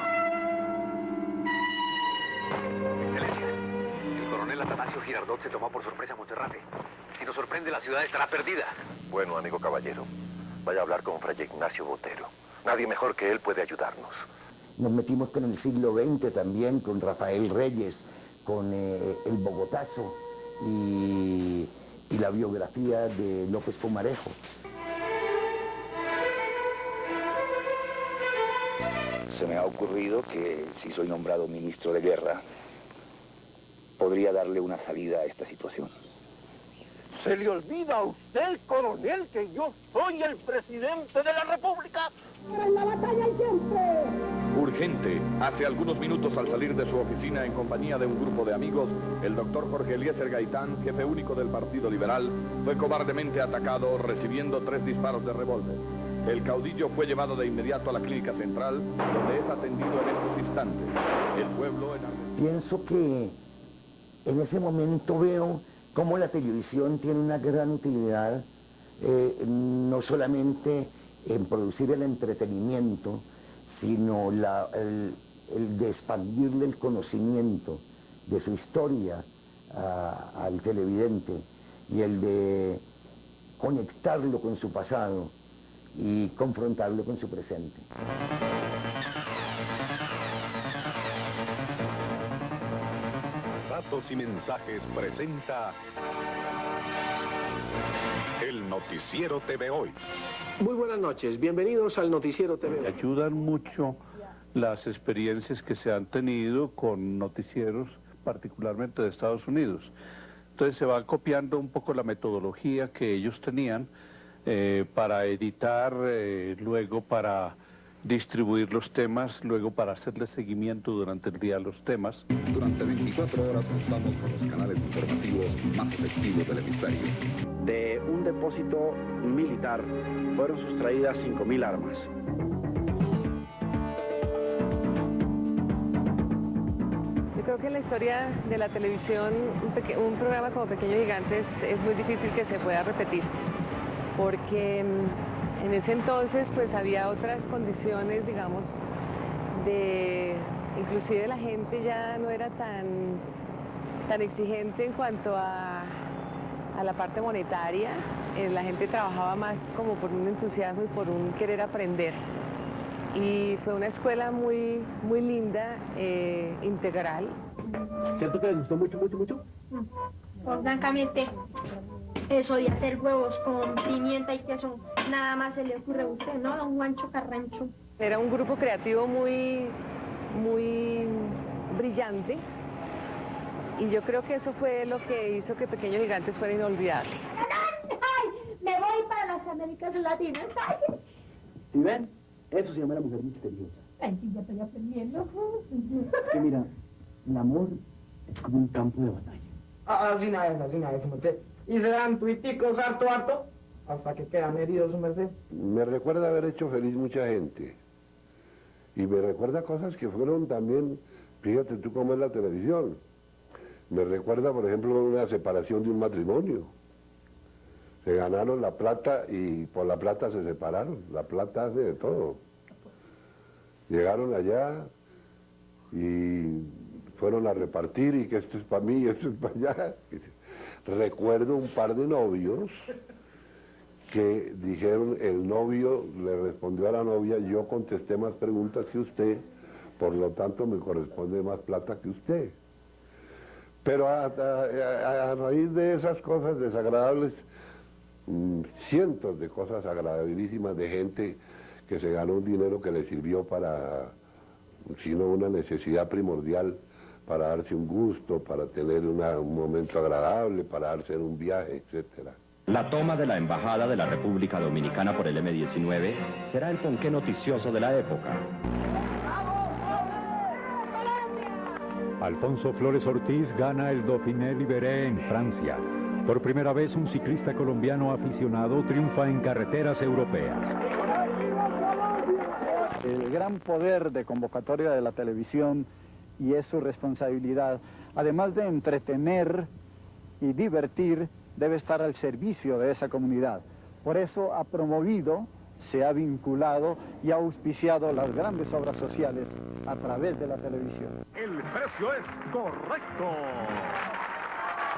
El coronel Atanasio Girardot se tomó por sorpresa a Monserrate. Si nos sorprende, la ciudad estará perdida. Bueno, amigo caballero, vaya a hablar con Fray Ignacio Botero. Nadie mejor que él puede ayudarnos. Nos metimos con el siglo XX también, con Rafael Reyes, con el Bogotazo y la biografía de López Pumarejo. Se me ha ocurrido que si soy nombrado ministro de guerra, podría darle una salida a esta situación. ¿Se le olvida a usted, coronel, que yo soy el presidente de la República? ¡En la batalla y siempre! Urgente. Hace algunos minutos, al salir de su oficina en compañía de un grupo de amigos, el doctor Jorge Eliezer Gaitán, jefe único del Partido Liberal, fue cobardemente atacado recibiendo 3 disparos de revólver. El caudillo fue llevado de inmediato a la clínica central, donde es atendido en estos instantes. El pueblo en... Pienso que en ese momento veo cómo la televisión tiene una gran utilidad, no solamente en producir el entretenimiento, sino el de expandirle el conocimiento de su historia al televidente y el de conectarlo con su pasado y confrontarlo con su presente. Datos y Mensajes presenta el Noticiero TV Hoy. Muy buenas noches, bienvenidos al Noticiero TV Hoy. Ayudan mucho las experiencias que se han tenido con noticieros, particularmente de Estados Unidos. Entonces se va copiando un poco la metodología que ellos tenían para editar, luego para distribuir los temas, luego para hacerle seguimiento durante el día a los temas. Durante 24 horas contamos con los canales informativos más efectivos del hemisferio. De un depósito militar fueron sustraídas 5.000 armas. Yo creo que en la historia de la televisión un programa como Pequeños Gigantes es muy difícil que se pueda repetir, porque en ese entonces pues había otras condiciones, digamos, inclusive la gente ya no era tan exigente en cuanto a la parte monetaria. La gente trabajaba más como por un entusiasmo y por un querer aprender. Y fue una escuela muy linda, integral. ¿Cierto que les gustó mucho? Pues francamente, eso de hacer huevos con pimienta y queso, nada más se le ocurre a usted, ¿no, don Juancho Carrancho? Era un grupo creativo muy brillante. Y yo creo que eso fue lo que hizo que Pequeños Gigantes fuera inolvidable. ¡Ay! Me voy para las Américas Latinas. ¡Ay! ¿Sí ven? Eso se llama la mujer misteriosa. Ay, sí, ya estoy aprendiendo. Es que mira, el amor es como un campo de batalla. Así nada es, su merced. Y se dan tuiticos harto, hasta que quedan heridos, su merced. Me recuerda haber hecho feliz mucha gente. Y me recuerda cosas que fueron también, fíjate tú cómo es la televisión. Me recuerda, por ejemplo, una separación de un matrimonio. Se ganaron la plata y por la plata se separaron. La plata hace de todo. Llegaron allá y fueron a repartir y que esto es para mí y esto es para allá. Recuerdo un par de novios que dijeron, el novio le respondió a la novia, yo contesté más preguntas que usted, por lo tanto me corresponde más plata que usted. Pero a raíz de esas cosas desagradables, cientos de cosas agradabilísimas de gente que se ganó un dinero que le sirvió para, si no una necesidad primordial, para darse un gusto, para tener un momento agradable, para darse en un viaje, etcétera. La toma de la Embajada de la República Dominicana por el M-19 será el ponqué noticioso de la época. Alfonso Flores Ortiz gana el Dauphiné Libéré en Francia. Por primera vez un ciclista colombiano aficionado triunfa en carreteras europeas. El gran poder de convocatoria de la televisión y es su responsabilidad, además de entretener y divertir, debe estar al servicio de esa comunidad. Por eso ha promovido, se ha vinculado y ha auspiciado las grandes obras sociales a través de la televisión. El precio es correcto.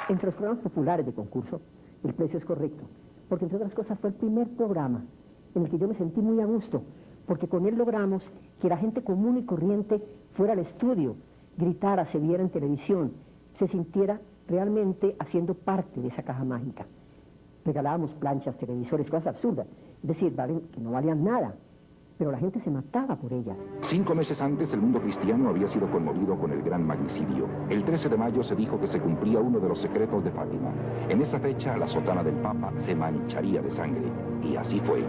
Entre los programas populares de concurso, el precio es correcto, porque entre otras cosas fue el primer programa en el que yo me sentí muy a gusto, porque con él logramos que la gente común y corriente fuera al estudio, gritara, se viera en televisión, se sintiera realmente haciendo parte de esa caja mágica. Regalábamos planchas, televisores, cosas absurdas, es decir, que no valían nada, pero la gente se mataba por ellas. 5 meses antes, el mundo cristiano había sido conmovido con el gran magnicidio. El 13 de mayo se dijo que se cumplía uno de los secretos de Fátima. En esa fecha, la sotana del Papa se mancharía de sangre, y así fue.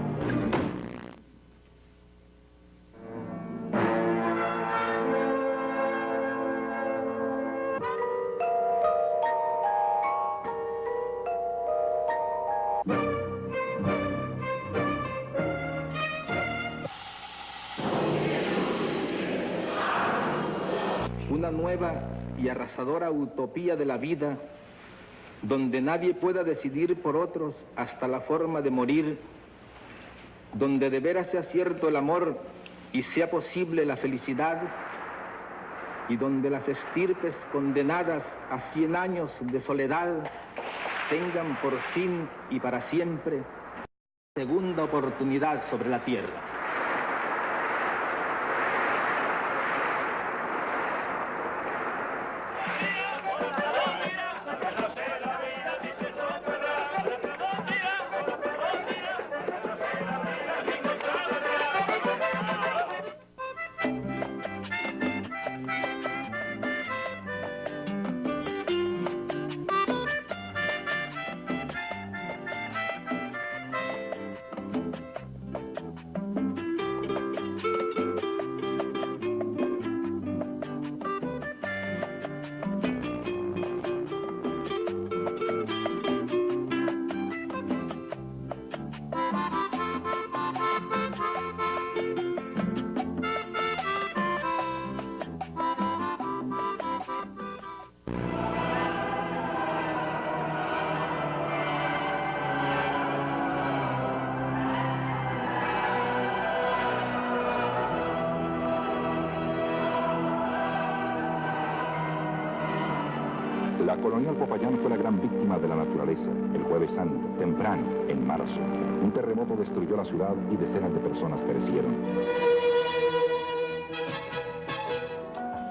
Una nueva y arrasadora utopía de la vida, donde nadie pueda decidir por otros hasta la forma de morir, donde de veras sea cierto el amor y sea posible la felicidad, y donde las estirpes condenadas a 100 años de soledad tengan por fin y para siempre segunda oportunidad sobre la tierra. La colonial Popayán fue la gran víctima de la naturaleza. El Jueves Santo, temprano, en marzo, un terremoto destruyó la ciudad y decenas de personas perecieron.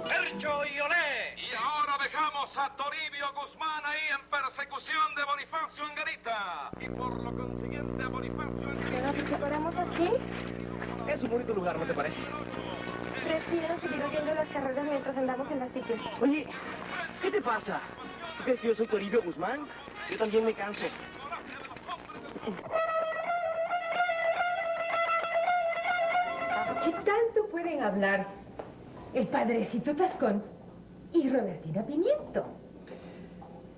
¡Percho y Olé! Y ahora dejamos a Toribio Guzmán ahí en persecución de Bonifacio Angarita. Y por lo consiguiente a Bonifacio Angarita... ¿Nos separamos aquí? Es un bonito lugar, ¿no te parece? Prefiero seguir oyendo las carreras mientras andamos en las ciclas. Oye, ¿qué te pasa? ¿Tú crees que yo soy Toribio Guzmán? Yo también me canso. ¿Qué tanto pueden hablar el padrecito Tascón y Robertina Pimiento?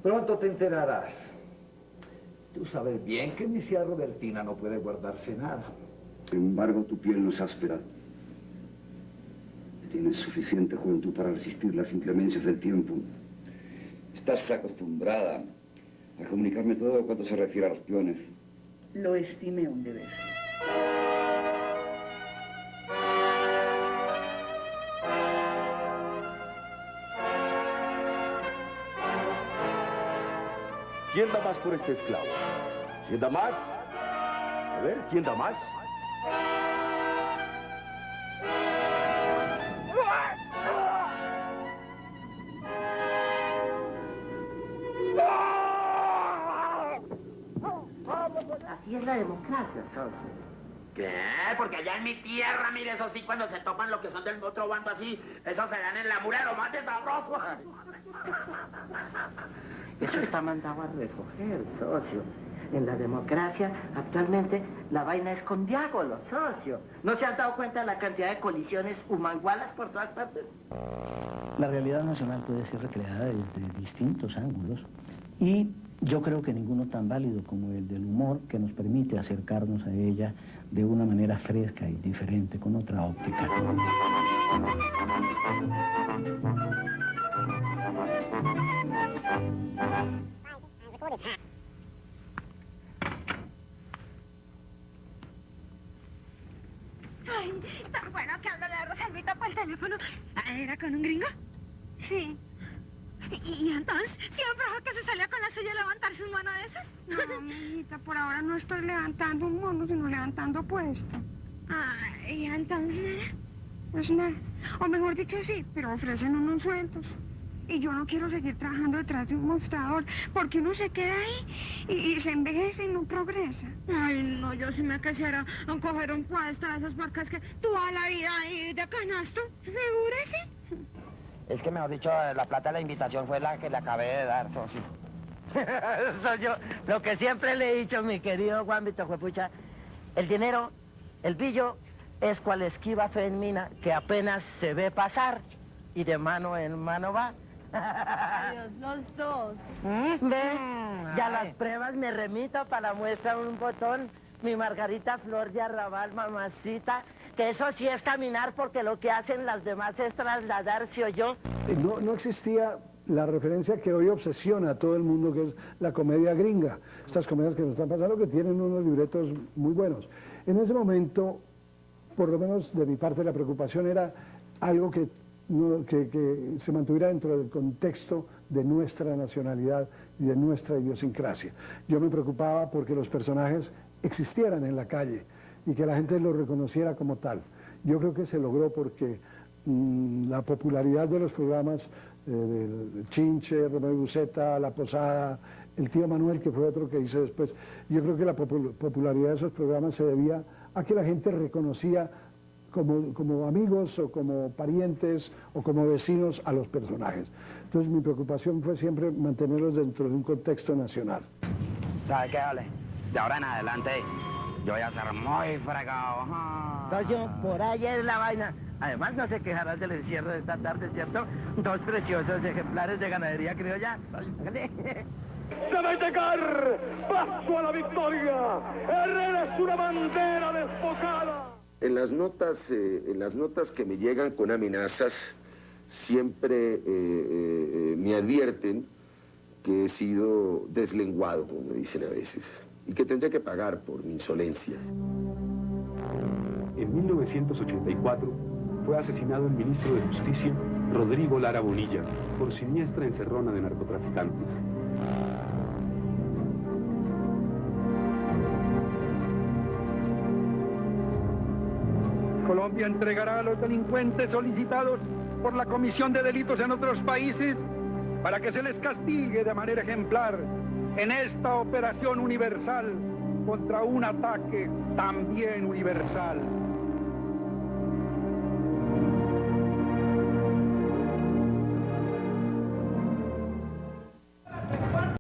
Pronto te enterarás. Tú sabes bien que mi tía Robertina no puede guardarse nada. Sin embargo, tu piel no es áspera. Tienes suficiente juventud para resistir las inclemencias del tiempo. Estás acostumbrada a comunicarme todo cuanto se refiere a los peones. Lo estimé un deber. ¿Quién da más por este esclavo? ¿Quién da más? A ver, ¿quién da más? Así es la democracia, socio. ¿Qué? Porque allá en mi tierra, mire, eso sí, cuando se topan los que son del otro bando así, eso se dan en la mura lo más de sabroso. Eso está mandado a recoger, socio. En la democracia, actualmente, la vaina es con diágolos, socio. ¿No se han dado cuenta de la cantidad de colisiones humangualas por todas partes? La realidad nacional puede ser recreada desde distintos ángulos y yo creo que ninguno tan válido como el del humor que nos permite acercarnos a ella de una manera fresca y diferente, con otra óptica. Ay, tan bueno que habla la Rosalvita por el teléfono. ¿Era con un gringo? Sí. ¿Y entonces? ¿Siempre fue que se salía con la suya a levantarse un mono de esas? No, mijita, por ahora no estoy levantando un mono, sino levantando puesto. ¿Y entonces nada? Pues nada. O mejor dicho, sí, pero ofrecen unos sueldos. Y yo no quiero seguir trabajando detrás de un mostrador, porque uno se queda ahí y se envejece y no progresa. Ay, no, yo sí me quisiera coger un puesto de esas vacas que toda la vida ahí de canasto. Figúrese. Es que, mejor dicho, la plata de la invitación fue la que le acabé de dar, socio. Socio, lo que siempre le he dicho, mi querido Juan Vito Juepucha, el dinero, el billo, es cual esquiva fe en mina que apenas se ve pasar y de mano en mano va. Adiós, los dos. ¿Ve? Ya las pruebas me remito para muestra un botón, mi Margarita Flor de Arrabal, mamacita, que eso sí es caminar porque lo que hacen las demás es trasladarse, ¿oyó? No existía la referencia que hoy obsesiona a todo el mundo, que es la comedia gringa. Estas comedias que nos están pasando, que tienen unos libretos muy buenos. En ese momento, por lo menos de mi parte, la preocupación era algo que se mantuviera dentro del contexto de nuestra nacionalidad y de nuestra idiosincrasia. Yo me preocupaba porque los personajes existieran en la calle y que la gente los reconociera como tal. Yo creo que se logró porque la popularidad de los programas del Chinche, Romeo y Buceta, La Posada, el tío Manuel, que fue otro que hice después, yo creo que la popularidad de esos programas se debía a que la gente reconocía como amigos o como parientes o como vecinos a los personajes. Entonces mi preocupación fue siempre mantenerlos dentro de un contexto nacional. ¿Sabe qué, Ale? De ahora en adelante yo voy a ser muy fregado. Socio, por ahí es la vaina. Además no se quejarás del encierro de esta tarde, ¿cierto? Dos preciosos ejemplares de ganadería criolla. ¡Debe llegar! ¡Paso a la victoria! ¡Herrera es una bandera desfocada! En las notas que me llegan con amenazas, siempre me advierten que he sido deslenguado, como me dicen a veces, y que tendré que pagar por mi insolencia. En 1984, fue asesinado el ministro de Justicia, Rodrigo Lara Bonilla, por siniestra encerrona de narcotraficantes. Colombia entregará a los delincuentes solicitados por la comisión de delitos en otros países para que se les castigue de manera ejemplar en esta operación universal contra un ataque también universal.